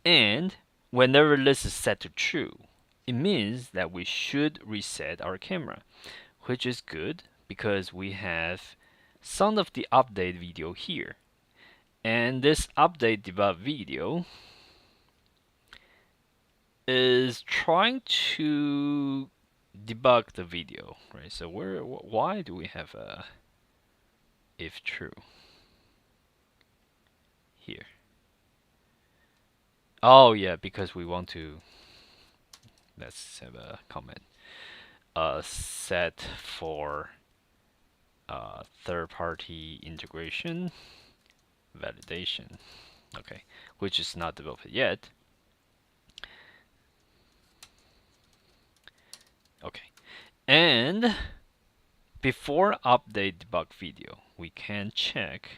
And whenever this is set to true, it means that we should reset our camera, which is good because we have some of the update video here. And this update debug video is trying to debug the video, right? So why do we have a if true here? Oh yeah, because we want to, let's have a comment, set for third-party integration validation, okay, which is not developed yet. Okay, and before update debug video, we can check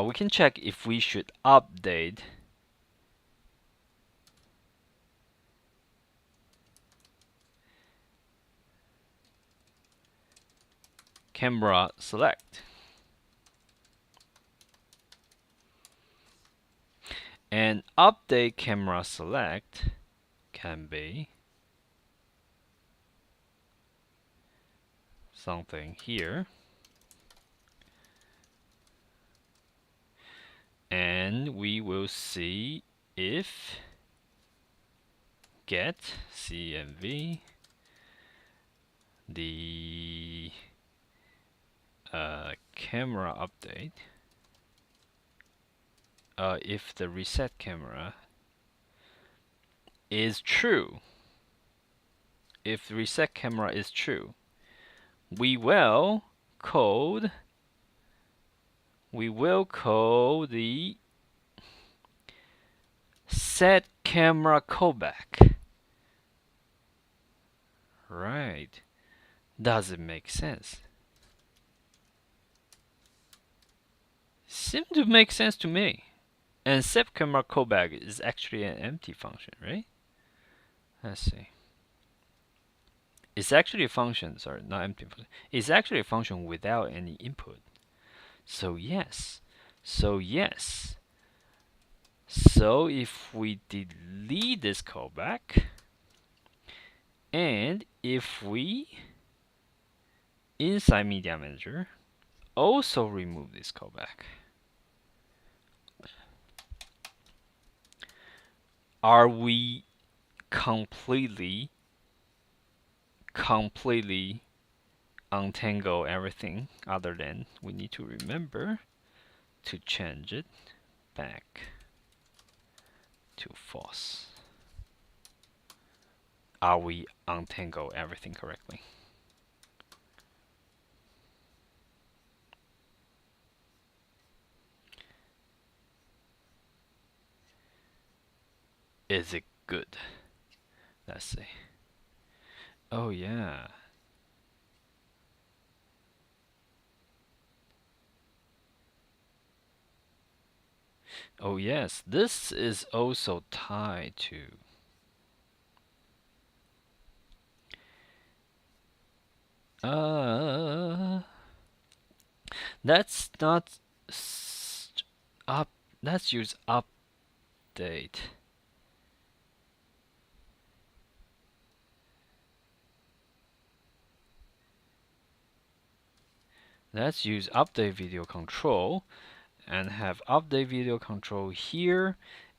we can check if we should update camera select. And update camera select can be something here. And we will see if get CMV the camera update, if the reset camera is true. If the reset camera is true, we will code the set camera callback. Right. Does it make sense? Seems to make sense to me. And set camera callback is actually an empty function, right? Let's see. It's actually a function, sorry, not empty function. It's actually a function without any input. So yes. So if we delete this callback, and if we inside Media Manager also remove this callback, are we completely untangle everything? Other than we need to remember to change it back to false. Are we untangle everything correctly? Is it good? Let's see. Oh yeah. Oh yes, this is also tied to that's not up. Let's use update. Let's use update video control and have update video control here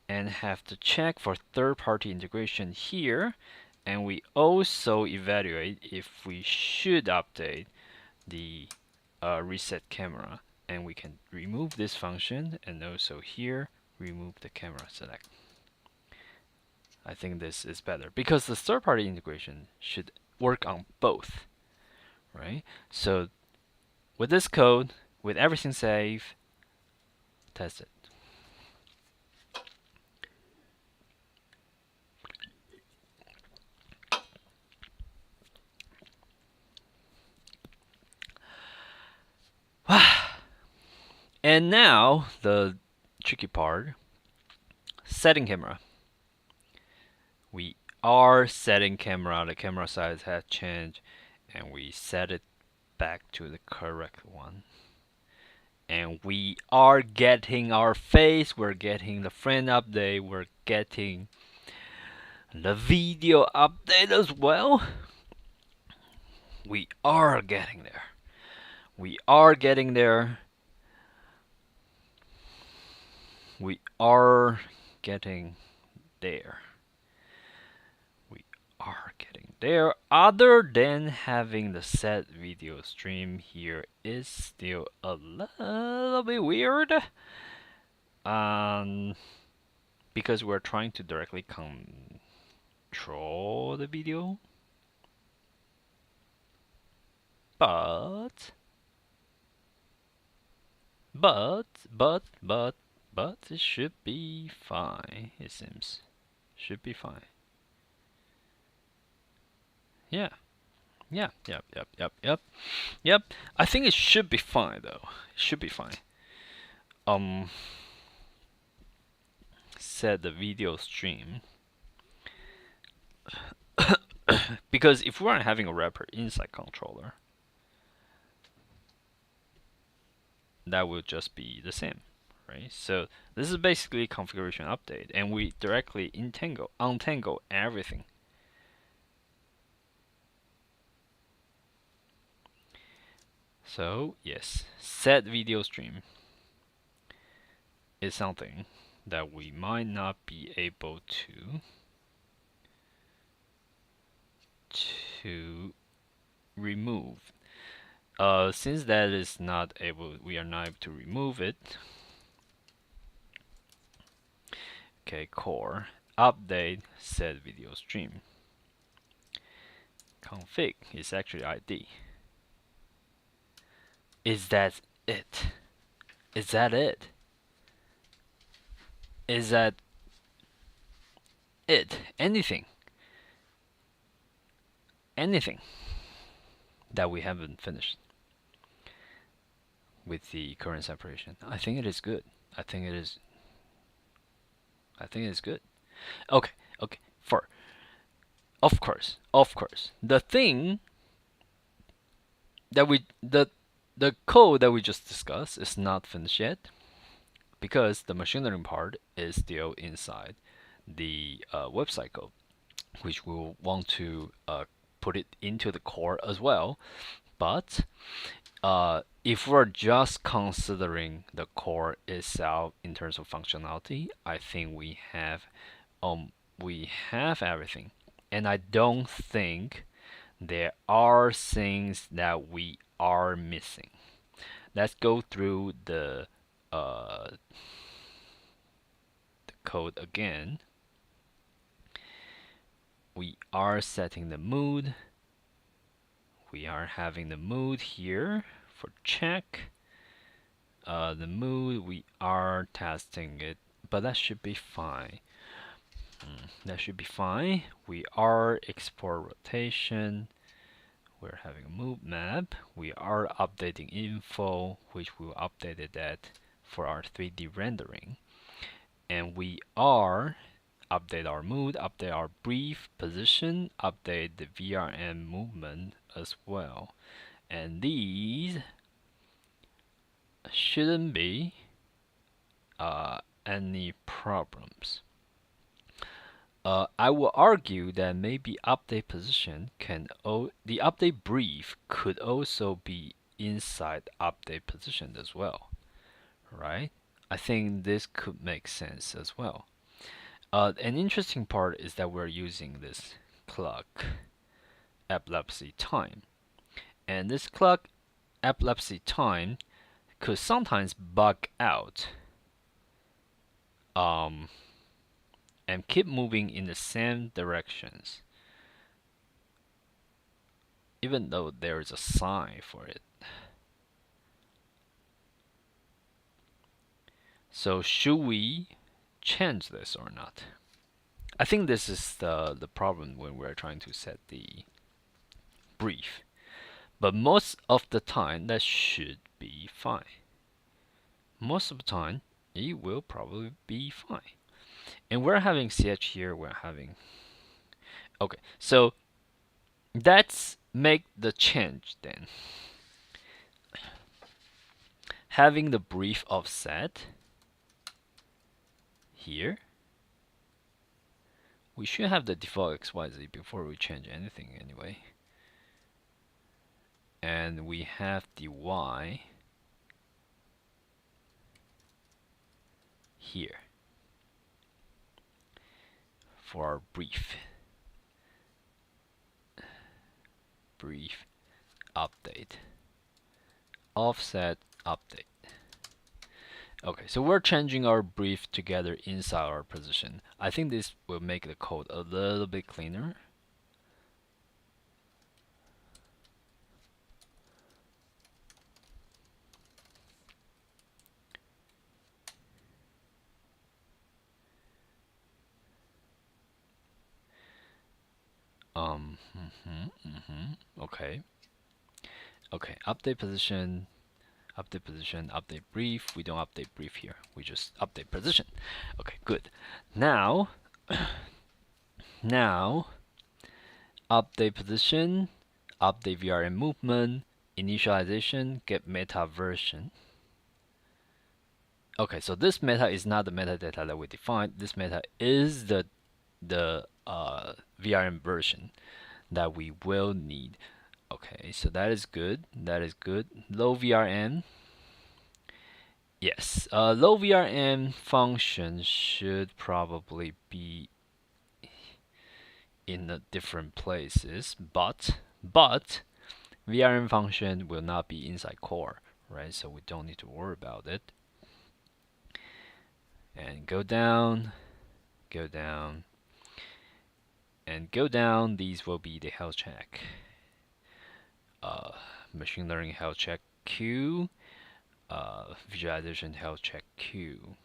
and have to check for third-party integration here, and we also evaluate if we should update the reset camera, and we can remove this function and also here remove the camera select. I think this is better because the third-party integration should work on both, right? So with this code, with everything saved, test it. And now the tricky part, setting camera. We are setting camera, the camera size has changed, and we set it back to the correct one. And we are getting our face, we're getting the frame update, we're getting the video update as well. We are getting there. We are getting there. We are getting there. We are getting there. Other than having the set video stream here is still a little bit weird. Because we're trying to directly control the video. But it should be fine, it seems. Should be fine. Yeah. Yep. I think it should be fine though. It should be fine. Set the video stream. Because if we aren't having a wrapper inside controller, that will just be the same, right? So this is basically configuration update, and we directly untangle everything. So yes, set video stream is something that we might not be able to remove. Since that is not able, we are not able to remove it. Okay, core update set video stream config is actually ID. Is that it? Is that it? Is that it? Anything that we haven't finished with the current separation? I think it is good. I think it is good. Okay. Of course. The thing that the code that we just discussed is not finished yet, because the machine learning part is still inside the website code, which we'll want to put it into the core as well. But if we're just considering the core itself in terms of functionality, I think we have everything, and I don't think there are things that we are missing. Let's go through the code again. We are setting the mood. We are having the mood here for check. The mood, we are testing it, but that should be fine. That should be fine. We are export rotation. We're having a move map. We are updating info, which we'll update that for our 3D rendering. And we are update our mood, update our brief position, update the VRM movement as well. And these shouldn't be any problems. I will argue that maybe update position the update brief could also be inside update position as well, right? I think this could make sense as well. An interesting part is that we're using this clock epilepsy time, and this clock epilepsy time could sometimes bug out and keep moving in the same directions, even though there is a sign for it. So should we change this or not? I think this is the problem when we're trying to set the brief. But most of the time, that should be fine. most of the time it will probably be fine. And we're having ch here, we're having, okay, so let's make the change then. Having the brief offset here, we should have the default XYZ before we change anything anyway. And we have the Y here for our brief update, offset update. Okay, so we're changing our brief together inside our position. I think this will make the code a little bit cleaner. Okay. Okay, update position, update brief. We don't update brief here. We just update position. Okay, good. Now, update position, update VRM movement, initialization, get meta version. Okay, so this meta is not the metadata that we defined. This meta is the VRM version that we will need. Okay, so that is good. That is good. Low VRM. Yes, low VRM function should probably be in the different places, but VRM function will not be inside core, right? So we don't need to worry about it. And go down, and go down. These will be the health check. Machine learning health check Q, visualization health check Q.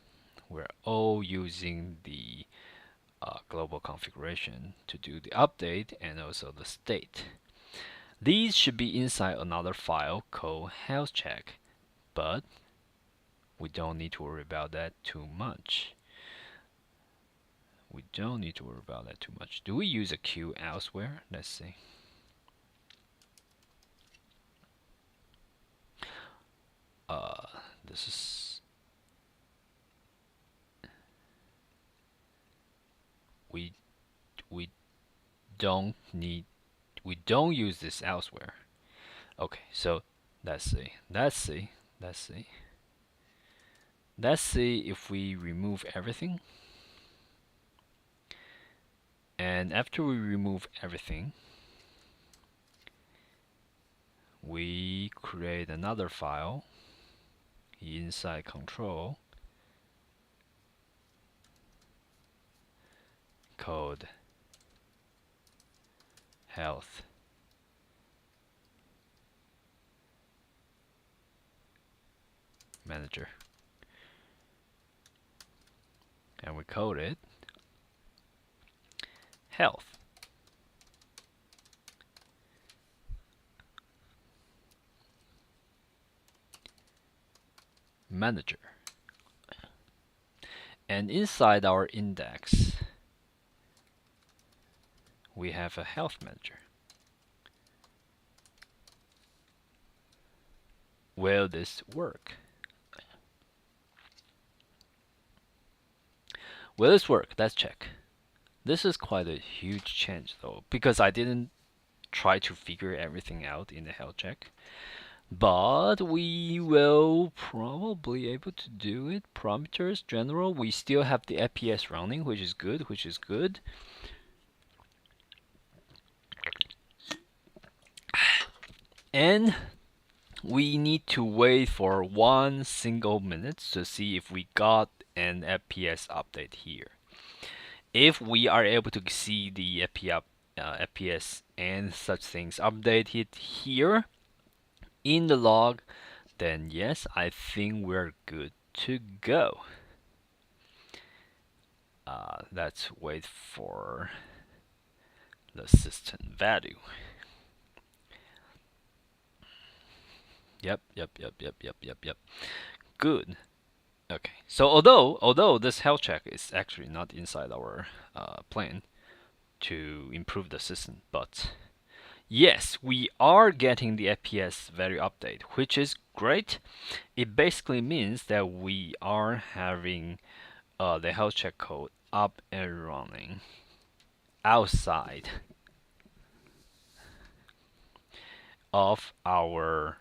We're all using the global configuration to do the update and also the state. These should be inside another file called health check, but we don't need to worry about that too much. We don't need to worry about that too much. Do we use a Q elsewhere? Let's see. This is, we don't use this elsewhere. Okay, so let's see if we remove everything. And after we remove everything, we create another file inside control called health manager, and we code it health manager. And inside our index, we have a health manager. Will this work? Will this work? Let's check. This is quite a huge change though, because I didn't try to figure everything out in the health check. But we will probably able to do it. Parameters, general, we still have the FPS running, which is good, And we need to wait for 1 single minute to see if we got an FPS update here. If we are able to see the FPS and such things updated here in the log, then yes, I think we're good to go. Let's wait for the system value. Yep. Good. Okay, so although this health check is actually not inside our plan to improve the system, but yes, we are getting the FPS value update, which is great. It basically means that we are having the health check code up and running outside of our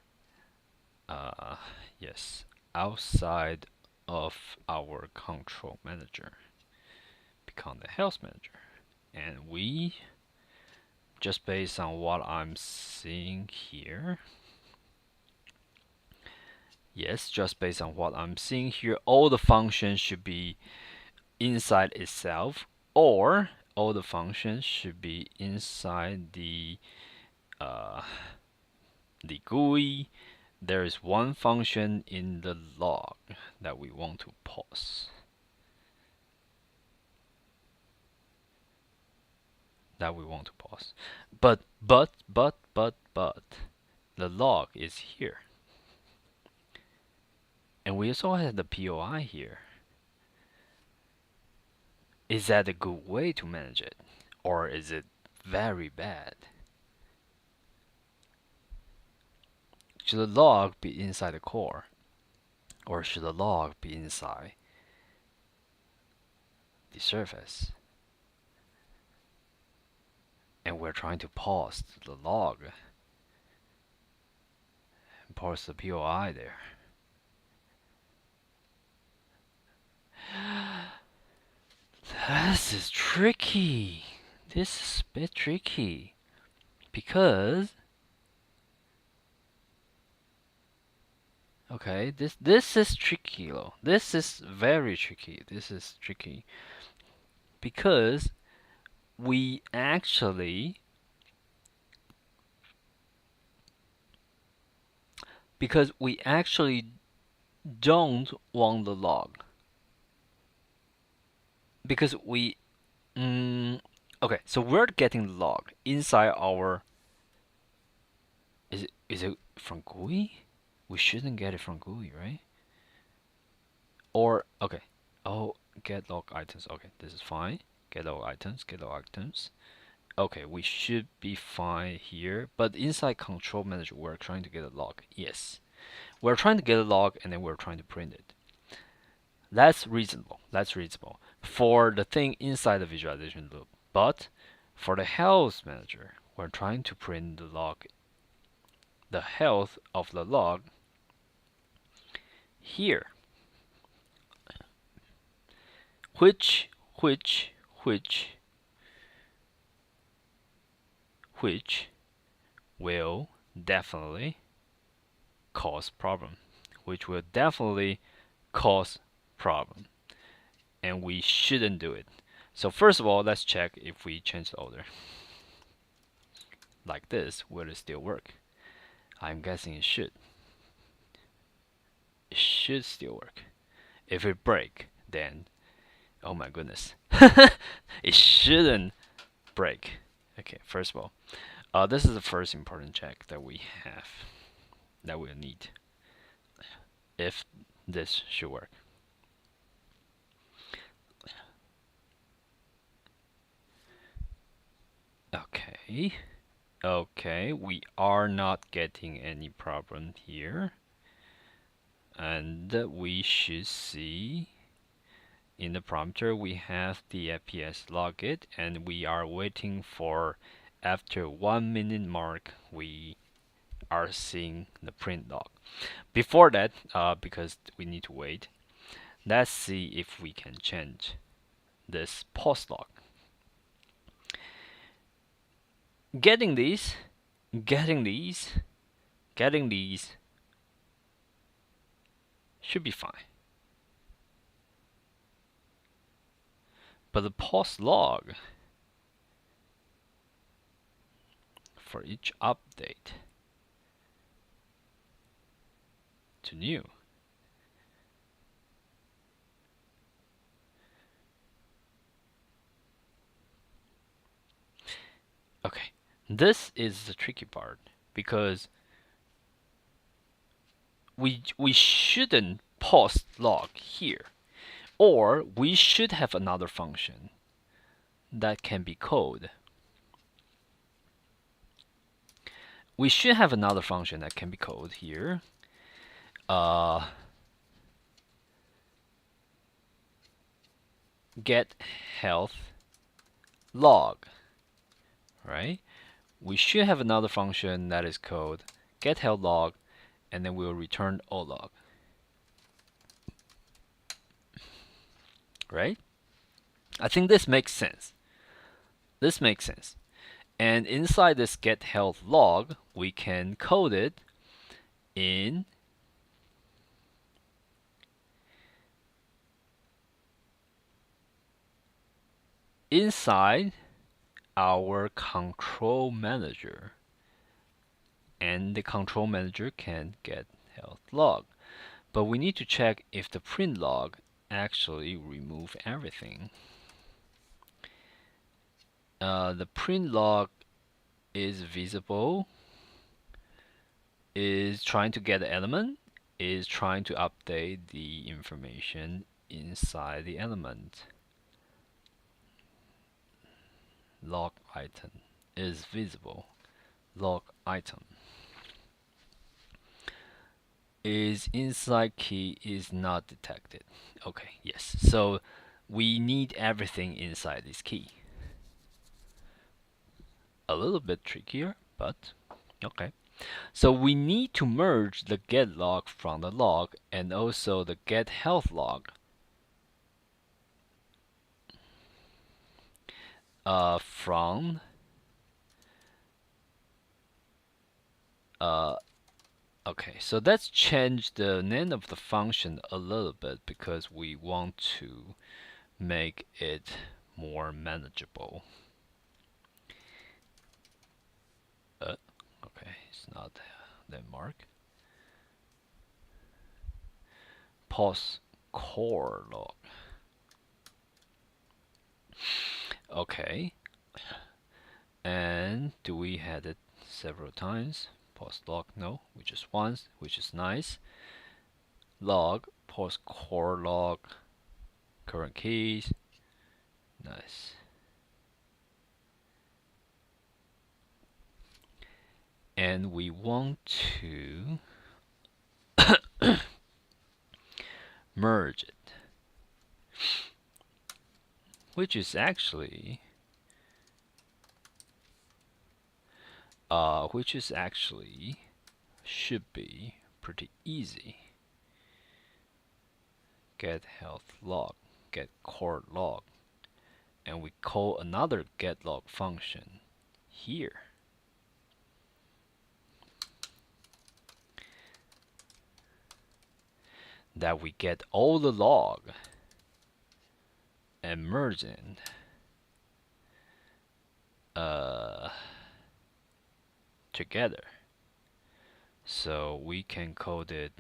yes, outside of our control manager, become the health manager, and we just based on what I'm seeing here. Yes, just based on what I'm seeing here, all the functions should be inside itself, or all the functions should be inside the GUI. There is one function in the log that we want to pause. But the log is here. And we also have the POI here. Is that a good way to manage it? Or is it very bad? Should the log be inside the core? Or should the log be inside the surface? And we're trying to pause the log and pause the POI there. This is tricky. This is a bit tricky because okay, this is tricky though. This is very tricky. This is tricky because we actually don't want the log because we okay, so we're getting the log inside our is it from GUI? We shouldn't get it from GUI, right? Or okay, oh, get log items. Okay, this is fine. Get log items, get log items. Okay, we should be fine here. But inside control manager, we're trying to get a log. Yes, we're trying to get a log and then we're trying to print it. That's reasonable. That's reasonable for the thing inside the visualization loop. But for the health manager, we're trying to print the log, the health of the log here, which will definitely cause problem. And we shouldn't do it. So first of all, let's check if we change the order. Like this, will it still work? I'm guessing it should. It should still work. If it break, then oh my goodness. It shouldn't break. Okay, first of all, this is the first important check that we have, that we'll need if this should work. Okay, we are not getting any problem here. And we should see in the prompter we have the FPS logit, and we are waiting for after 1 minute mark we are seeing the print log. Before that, because we need to wait, let's see if we can change this pause log. Getting these should be fine. But the pause log for each update to new okay, this is the tricky part because we shouldn't post log here. Or we should have another function that can be called. We should have another function that can be called here. Get health log, right? We should have another function that is called get health log, and then we'll return olog, right? I think this makes sense. This makes sense. And inside this get health log, we can code it in inside our control manager. And the control manager can get health log. But we need to check if the print log actually remove everything. The print log is visible, is trying to get the element, is trying to update the information inside the element. Log item is visible. Log item is inside key is not detected. Okay, yes. So we need everything inside this key. A little bit trickier, but okay. So we need to merge the get log from the log and also the get health log from okay, so let's change the name of the function a little bit because we want to make it more manageable. Okay, it's not that mark. Post core log. Okay. And do we had it several times? Post log, no, we just once, which is nice. Log, post core log, current keys, nice. And we want to merge it, which is actually should be pretty easy. Get health log, get core log, and we call another get log function here. That we get all the log and merge in together. So we can code it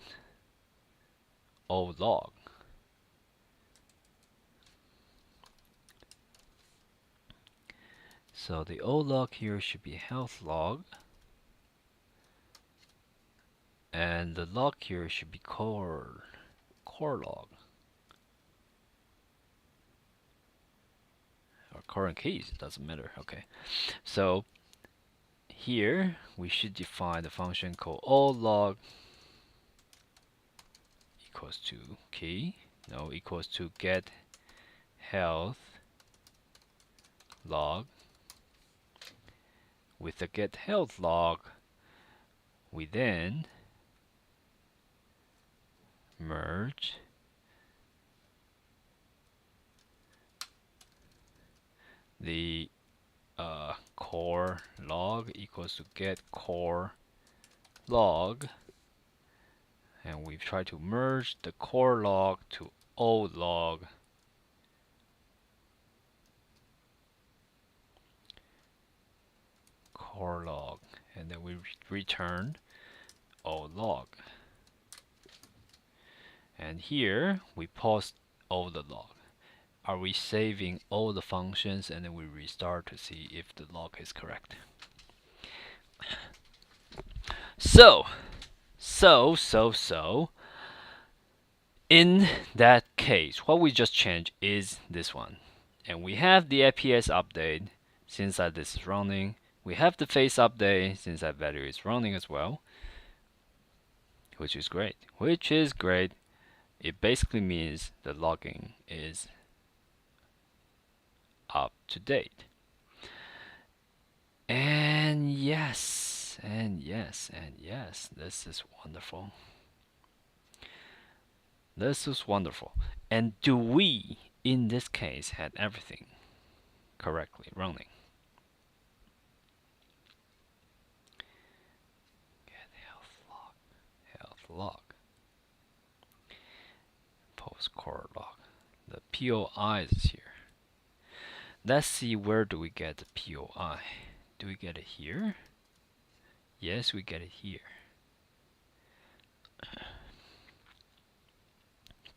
all log. So the O log here should be health log, and the log here should be core log, or current keys, it doesn't matter. Okay, so here we should define the function called O log equals to key, no, equals to get health log. With the get health log, we then merge the core log equals to get core log, and we've tried to merge the core log to O log. Core log, and then we return O log. And here we post all the log. Are we saving all the functions and then we restart to see if the log is correct? So In that case, what we just changed is this one. And we have the APS update since that this is running. We have the face update since that value is running as well, which is great. Which is great. It basically means the logging is up to date. And yes, and yes, and yes, this is wonderful. This is wonderful. And do we, in this case, had everything correctly running? Get health log, post core log. The POI is here. Let's see, where do we get the POI? Do we get it here? Yes, we get it here.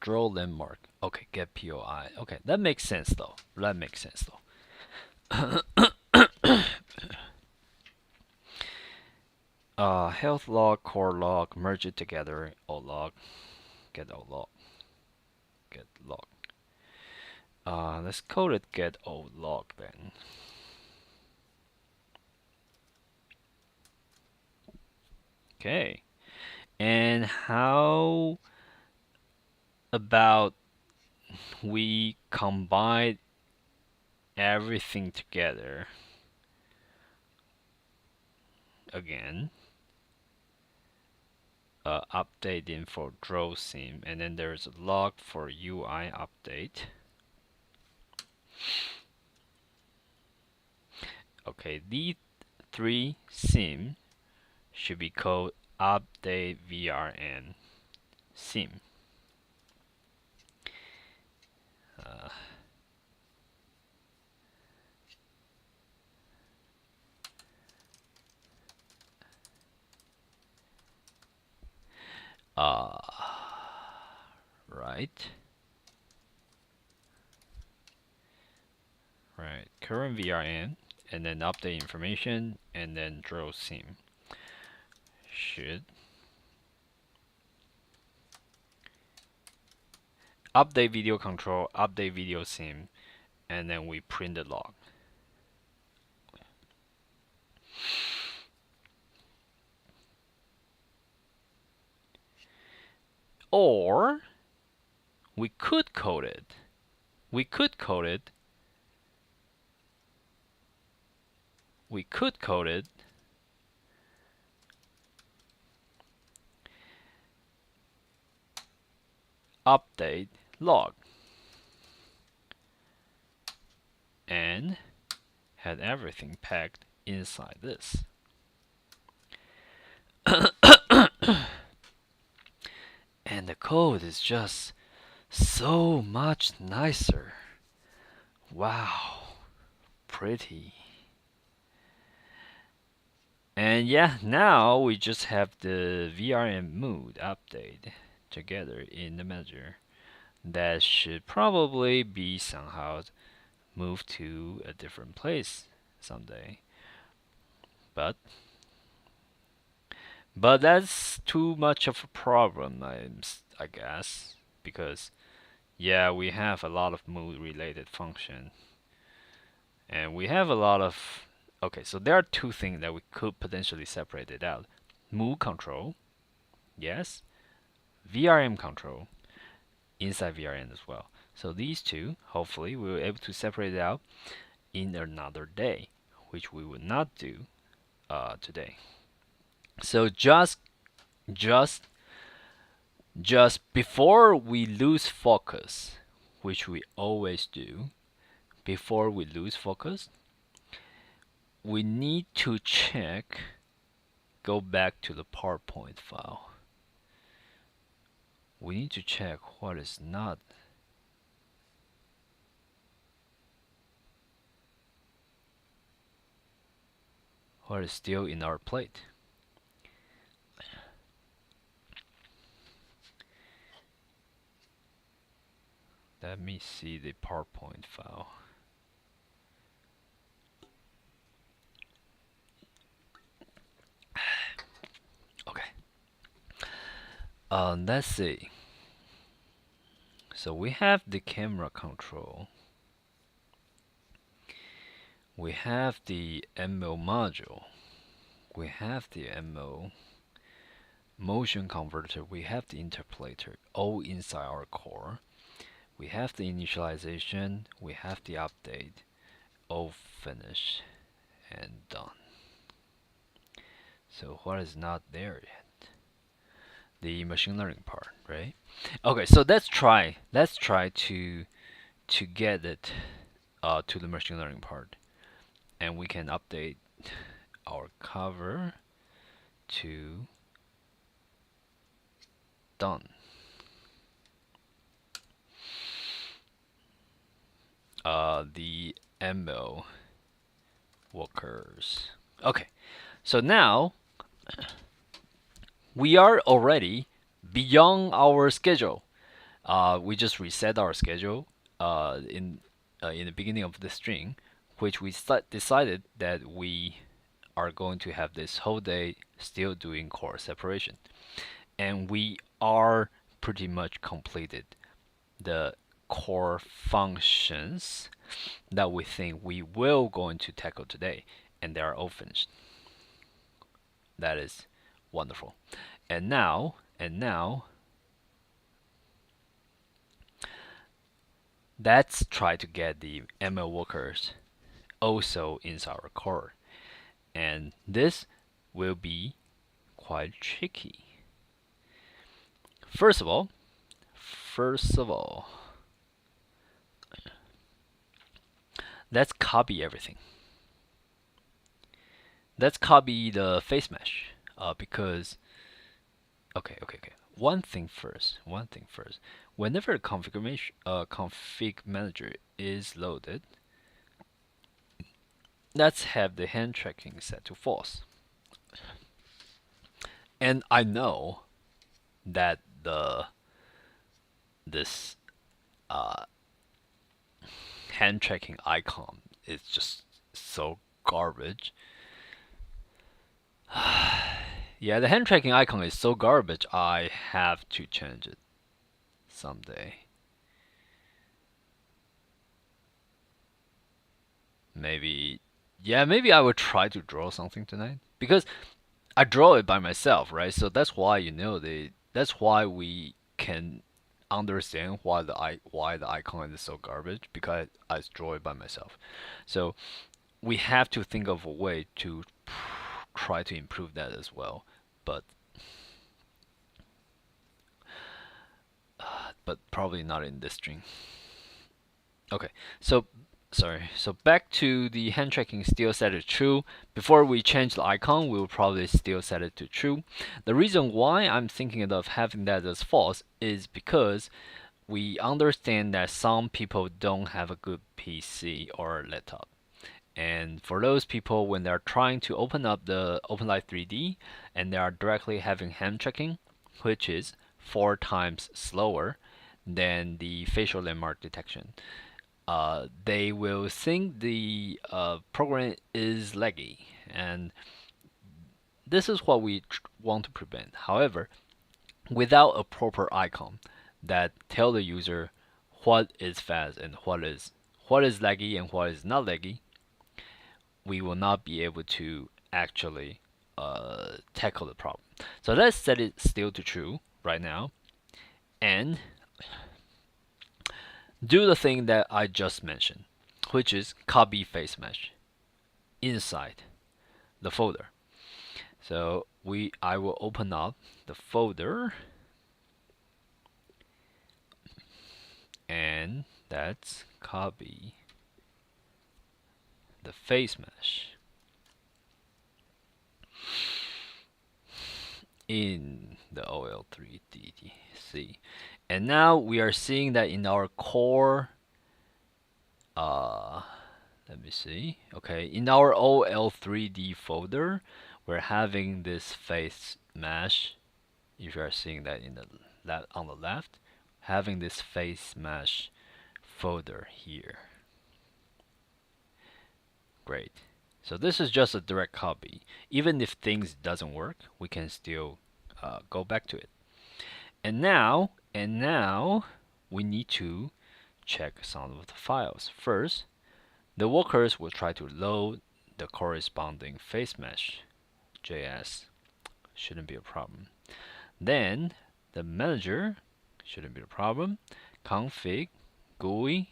Draw landmark. Okay, get POI. Okay, that makes sense though. That makes sense though. Health log, core log, merge it together. O log, get O log, get log. Let's code it get O log then. Okay, and how about we combine everything together again? Updating for DrawSim, and then there's a log for UI update. Okay, these three sim should be called update VRN sim. Right. Right. Current VRN, and then update information, and then draw sim. Should update video control, update video sim, and then we print the log. Or we could code it. We could code it. We could code it update log and had everything packed inside this. And the code is just so much nicer. Wow, pretty. And yeah, now we just have the VRM mood update together in the manager. That should probably be somehow moved to a different place someday. But that's too much of a problem, I guess, because yeah, we have a lot of mood related function, and we have a lot of. Okay, so there are two things that we could potentially separate it out: mood control, yes, VRM control inside VRM as well. So these two, hopefully, we were able to separate it out in another day, which we would not do today. So just before we lose focus, which we always do, before we lose focus, we need to check, go back to the PowerPoint file. We need to check what is not. What is still in our plate. Let me see the PowerPoint file. Okay. Let's see. So we have the camera control. We have the MO module. We have the MO motion converter. We have the interpolator, all inside our core. We have the initialization. We have the update, all finished and done. So what is not there yet? The machine learning part, right? Okay, so let's try to get it to the machine learning part, and we can update our cover to done. The ML workers. Okay, so now we are already beyond our schedule. We just reset our schedule in the beginning of the string, which we decided that we are going to have this whole day still doing core separation, and we are pretty much completed the core functions that we think we will going to tackle today, and they are all finished. That is wonderful. And now let's try to get the ML workers also inside our core, and this will be quite tricky. First of all, let's copy everything. Let's copy the face mesh because okay. One thing first. Whenever the config manager is loaded, let's have the hand tracking set to false. And I know that this hand tracking icon is just so garbage. Yeah, the hand tracking icon is so garbage, I have to change it someday. Maybe I will try to draw something tonight, because I draw it by myself, right? So that's why that's why we can understand why the icon is so garbage, because I draw it by myself. So we have to think of a way to try to improve that as well, but probably not in this string. Okay, so sorry. So back to the hand tracking, still set it true. Before we change the icon, we will probably still set it to true. The reason why I'm thinking of having that as false is because we understand that some people don't have a good PC or laptop. And for those people, when they're trying to open up the OpenLive3D and they are directly having hand tracking, which is 4 times slower than the facial landmark detection, they will think the program is laggy, and this is what we want to prevent. However, without a proper icon that tell the user what is fast and what is laggy and what is not laggy, we will not be able to actually tackle the problem. So let's set it still to true right now, and do the thing that I just mentioned, which is copy face mesh inside the folder. So I will open up the folder, and let's copy the face mesh in the OL3DC. And now we are seeing that in our core, let me see. Okay, in our OL3D folder, we're having this face mesh. If you are seeing that in the on the left, having this face mesh folder here. Great. So this is just a direct copy. Even if things doesn't work, we can still go back to it. And now we need to check some of the files. First, the workers will try to load the corresponding face mesh JS. Shouldn't be a problem. Then the manager shouldn't be a problem. Config, GUI,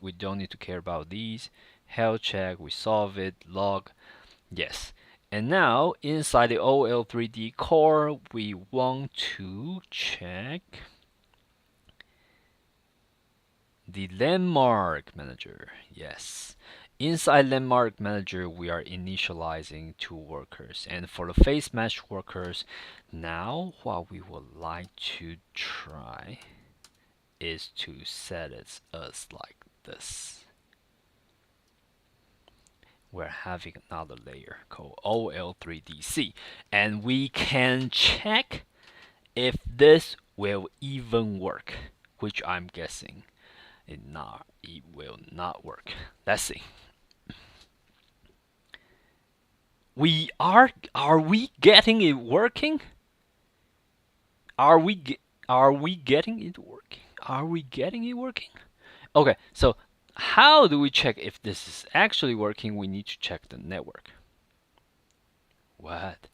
we don't need to care about these. Health check, we solve it. Log, yes. And now inside the OL3D core, we want to check the landmark manager. Yes. Inside landmark manager, we are initializing two workers. And for the face mesh workers, now what we would like to try is to set it as like this. We're having another layer called OL3DC, and we can check if this will even work, which I'm guessing it will not work. Let's see. Are we getting it working? Are we getting it working? Are we getting it working? Okay, so how do we check if this is actually working? We need to check the network. What?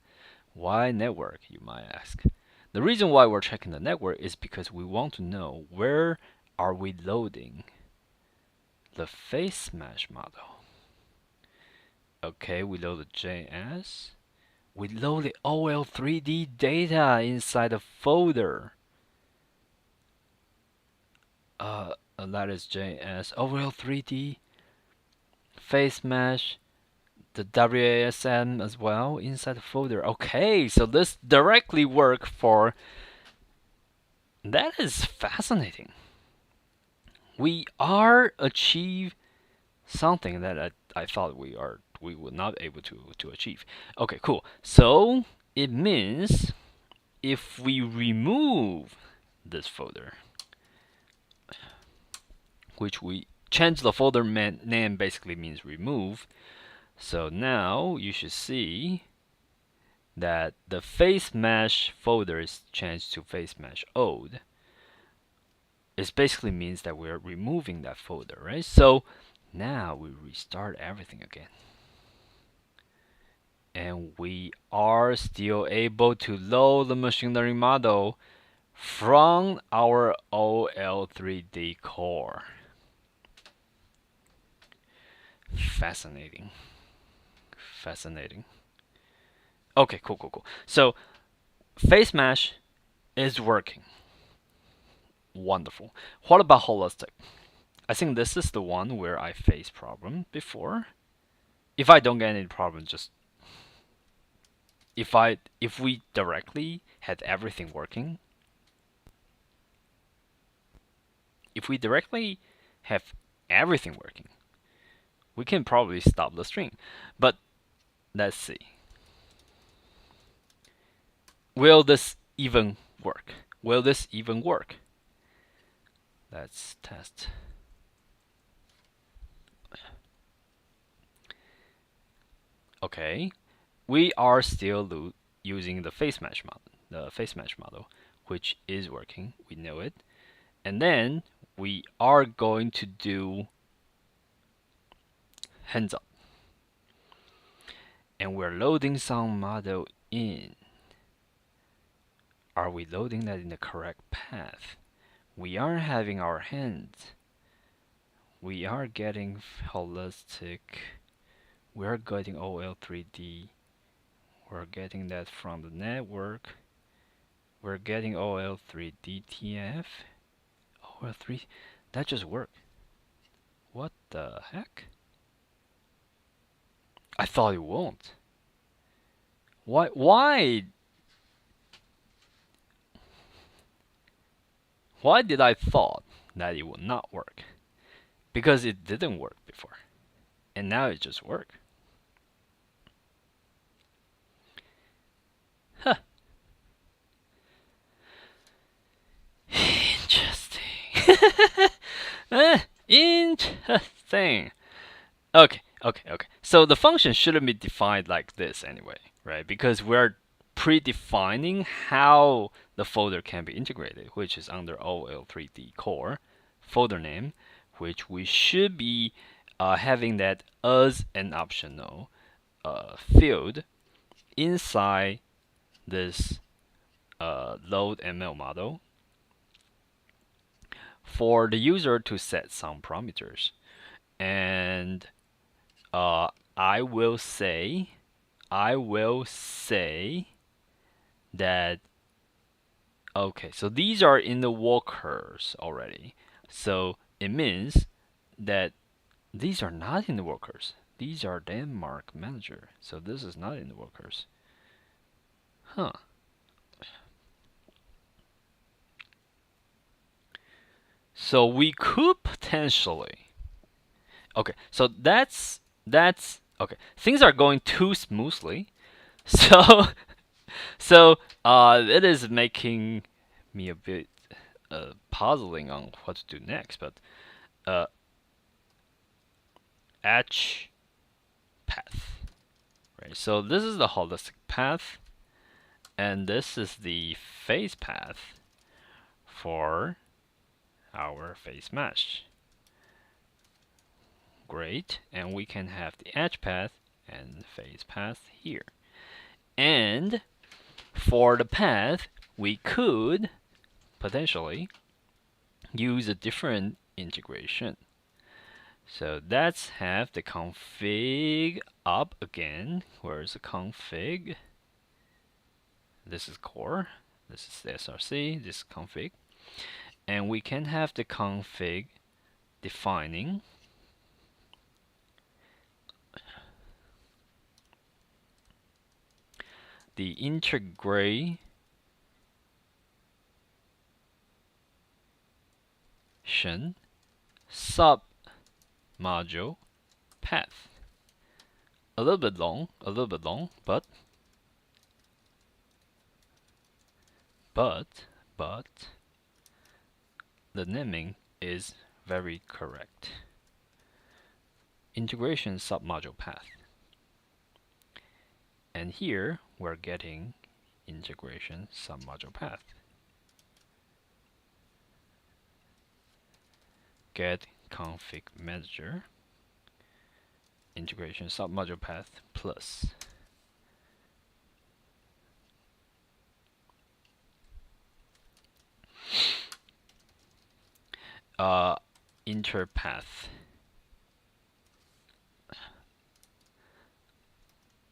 Why network, you might ask? The reason why we're checking the network is because we want to know where are we loading the face mesh model. Okay, we load the JS. We load the OL3D data inside the folder. That is JS, OL3D, face mesh, the WASM as well inside the folder. Okay, so this directly work for. That is fascinating. We are achieve something that I thought we were not able to achieve. Okay, cool. So it means if we remove this folder, which we change the folder name basically means remove. So now you should see that the face mesh folder is changed to face mesh old. It basically means that we're removing that folder, right? So now we restart everything again. And we are still able to load the machine learning model from our OL3D core. Fascinating. Fascinating. Okay, cool. So face mesh is working. Wonderful. What about holistic? I think this is the one where I faced problem before. If I don't get any problem, just if we directly had everything working, if we directly have everything working, we can probably stop the stream. But let's see. Will this even work? Will this even work? Let's test. Okay, we are still using the face mesh model, which is working. We know it. And then we are going to do hands up. And we're loading some model in. Are we loading that in the correct path? We are having our hands. We are getting holistic. We are getting OL3D. We're getting that from the network. We're getting OL3DTF. OL3, that just worked. What the heck? I thought it won't. Why did I thought that it would not work? Because it didn't work before. And now it just worked. Huh. Interesting. Interesting. Okay. So the function shouldn't be defined like this anyway, right? Because we're predefining how the folder can be integrated, which is under OL3D core folder name, which we should be having that as an optional field inside this load ML model for the user to set some parameters. And I will say that okay, so these are in the workers already. So it means that these are not in the workers. These are Denmark manager. So this is not in the workers. Huh. So we could potentially. Okay, so that's okay. Things are going too smoothly. So it is making me a bit puzzling on what to do next, but edge path, right? So this is the holistic path, and this is the face path for our face mesh. Great, and we can have the edge path and face path here. And for the path, we could potentially use a different integration. So let's have the config up again. Where's the config? This is core. This is the SRC. This is config. And we can have the config defining the integration sub-module path. A little bit long, but the naming is very correct. Integration sub-module path. And here we're getting integration sub-module path. Get config manager integration sub-module path plus interpath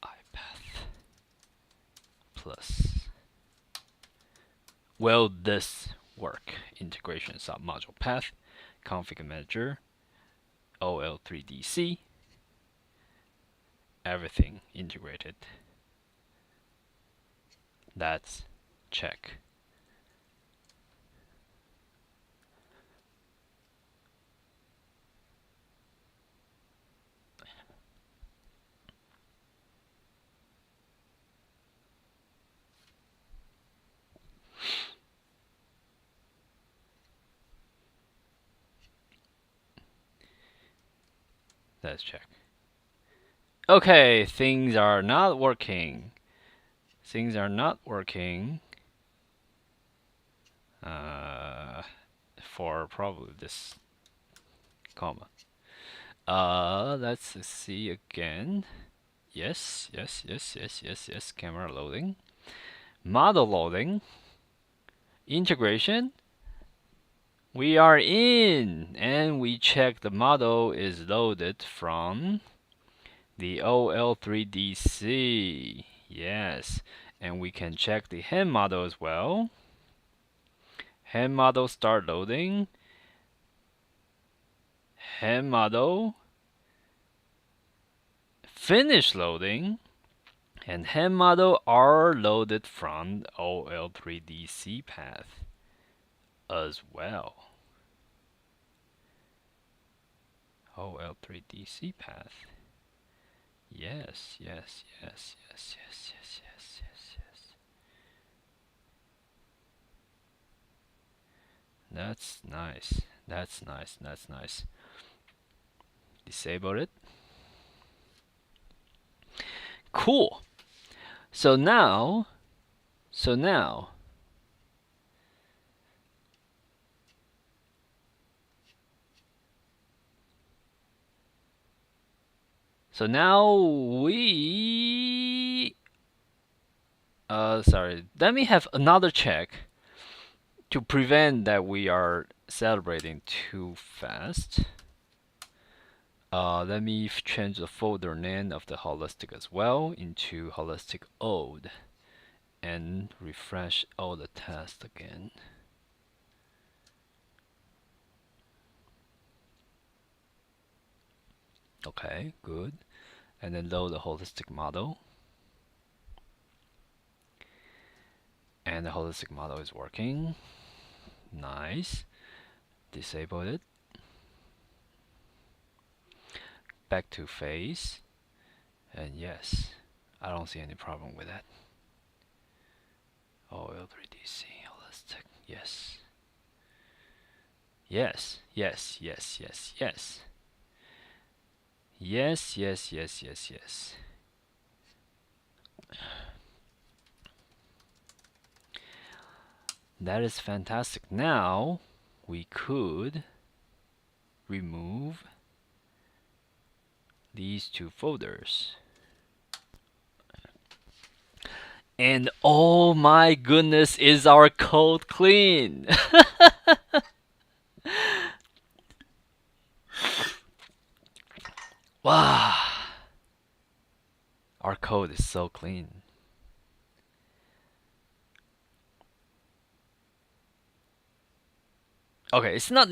ipath plus. Will this work? Integration sub-module path config manager OL3DC, everything integrated. Let's check. Let's check. Okay, things are not working. Things are not working for probably this comma. Let's see again. Yes. Camera loading. Model loading. Integration. We are in, and we check the model is loaded from the OL3DC. Yes, and we can check the hand model as well. Hand model start loading. Hand model finish loading. And hand model are loaded from the OL3DC path as well. OL3DC path. Yes. That's nice. That's nice. Disable it. Cool. So now So now we sorry, let me have another check to prevent that we are celebrating too fast. Let me change the folder name of the holistic as well into holistic old and refresh all the tests again. Okay, good. And then load the holistic model. And the holistic model is working. Nice. Disable it. Back to face. And yes, I don't see any problem with that. OL3DC holistic. Yes. Yes, yes, yes, yes, yes. Yes, yes, yes, yes, yes. That is fantastic. Now we could remove these two folders. And oh my goodness, is our code clean? Wow. Our code is so clean. Okay, it's not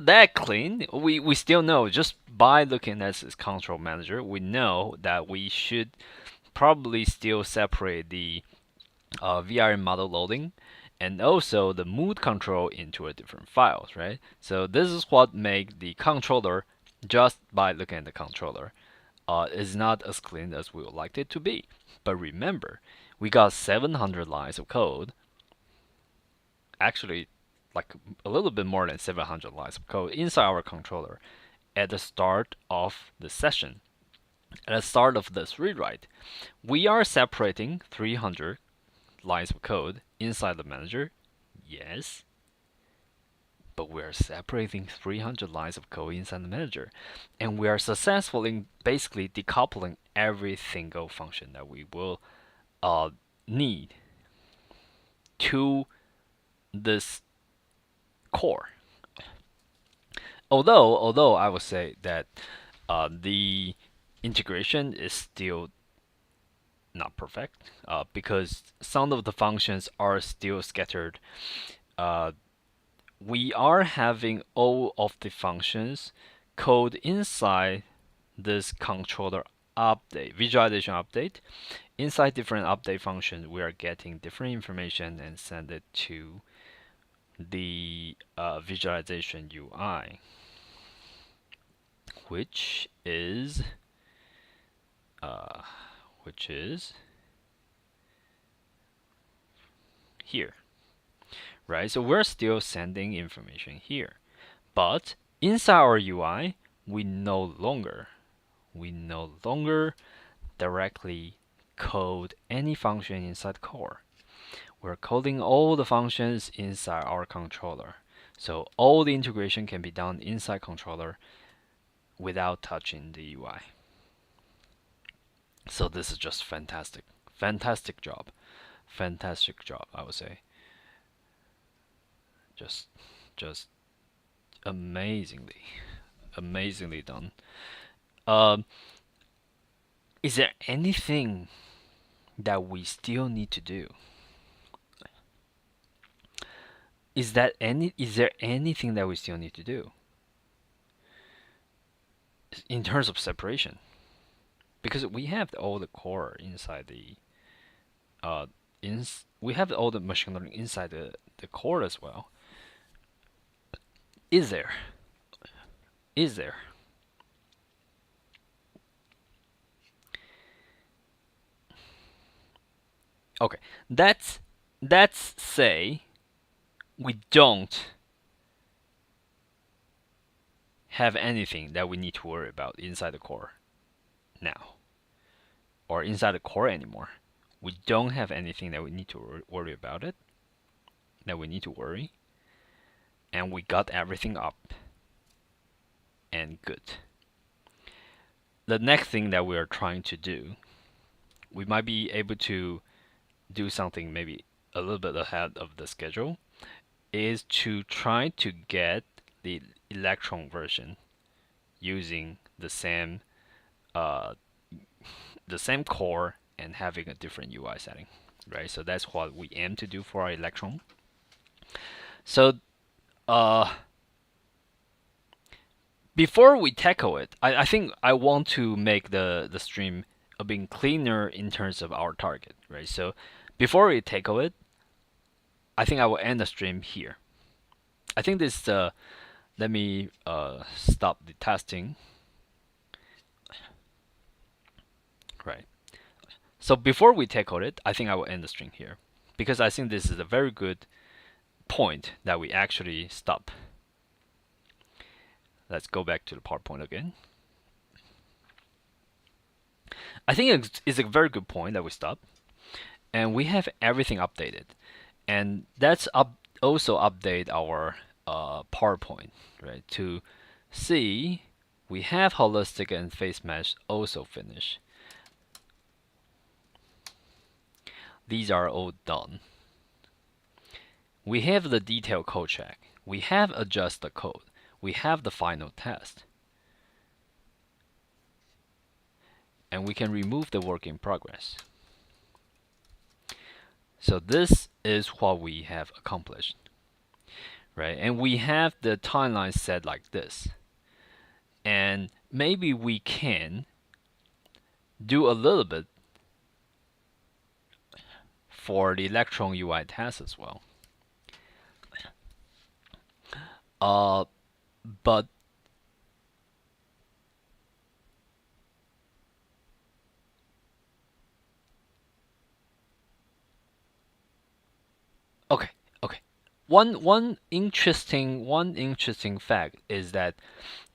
that clean. We still know, just by looking at this control manager, we know that we should probably still separate the VRM model loading and also the mood control into a different files, right? So this is what makes the controller, just by looking at the controller, is not as clean as we would like it to be. But remember, we got 700 lines of code, actually like a little bit more than 700 lines of code inside our controller at the start of the session. At the start of this rewrite, we are separating 300 lines of code inside the manager, yes, but we are separating 300 lines of code inside the manager, and we are successfully basically decoupling every single function that we will need to this core. Although I would say that the integration is still not perfect because some of the functions are still scattered. We are having all of the functions code inside this controller update, visualization update. Inside different update functions, we are getting different information and send it to the visualization UI, which is here, right? So we're still sending information here, but inside our UI, we no longer directly code any function inside core. We're coding all the functions inside our controller. So all the integration can be done inside controller without touching the UI. So this is just fantastic. Fantastic job. Fantastic job, I would say. Just amazingly done. Is there anything that we still need to do? Is there anything that we still need to do in terms of separation? Because we have all the core inside the we have all the machine learning inside the core as well. Is there? Okay, let's say we don't have anything that we need to worry about inside the core now, or inside the core anymore. We don't have anything that we need to worry about it, that we need to worry, and we got everything up and good. the next thing that we are trying to do, we might be able to do something maybe a little bit ahead of the schedule, is to try to get the Electron version using the same core and having a different UI setting, right? So that's what we aim to do for our Electron. So before we tackle it, I think I want to make the stream a bit cleaner in terms of our target, right? So before we tackle it, I think I will end the stream here. I think this, let me stop the testing. Right. So before we tackle it, I think I will end the stream here, because I think this is a very good point that we actually stop. Let's go back to the PowerPoint again. I think it's a very good point that we stop, and we have everything updated, and that's also update our PowerPoint, right? To see we have holistic and face mesh also finished. These are all done. We have the detailed code check. We have adjust the code. We have the final test. And we can remove the work in progress. So this is what we have accomplished, right? And we have the timeline set like this. And maybe we can do a little bit for the Electron UI test as well. But okay. One interesting fact is that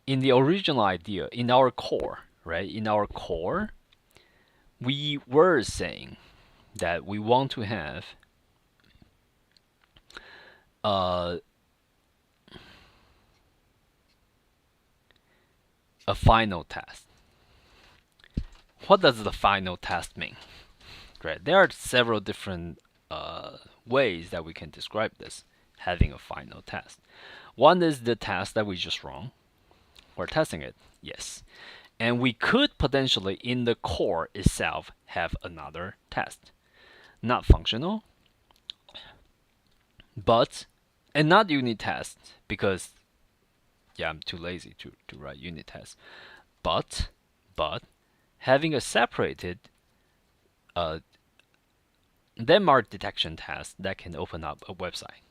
in the original idea, in our core, right? In our core, we were saying that we want to have a final test. What does the final test mean? Right? There are several different ways that we can describe this, having a final test. One is the test that we just run. We're testing it, yes. And we could potentially, in the core itself, have another test. Not functional, but, and not unit test, because, yeah, I'm too lazy to write unit tests. But, having a separated landmark detection test that can open up a website.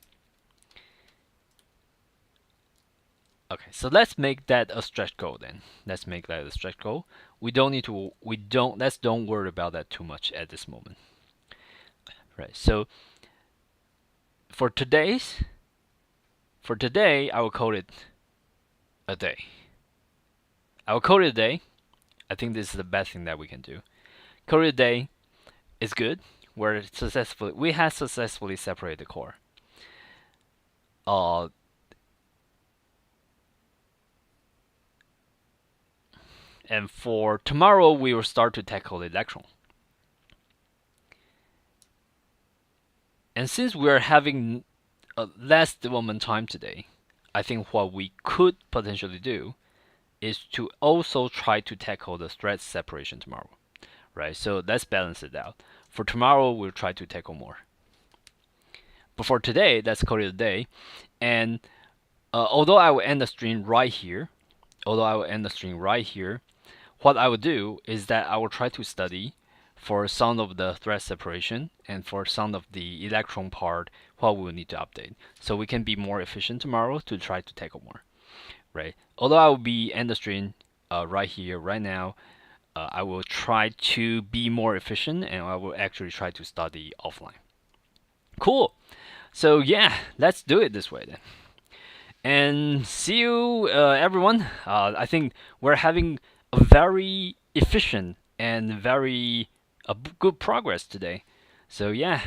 Okay, so let's make that a stretch goal then. Let's make that a stretch goal. Let's don't worry about that too much at this moment. Right, so for today, I will call it a day. I will call it a day. I think this is the best thing that we can do. Call it a day is good. We have successfully separated the core. And for tomorrow, we will start to tackle the Electron. And since we are having less development time today, I think what we could potentially do is to also try to tackle the thread separation tomorrow, right? So let's balance it out. For tomorrow, we'll try to tackle more. But for today, let's call it a day. And although I will end the stream right here, what I will do is that I will try to study for some of the thread separation and for some of the Electron part, what we will need to update. So we can be more efficient tomorrow to try to tackle more, right? Although I will be end the stream right here, right now, I will try to be more efficient and I will actually try to study offline. Cool. So yeah, let's do it this way then. And see you, everyone. I think we're having a very efficient and very good progress today. So yeah,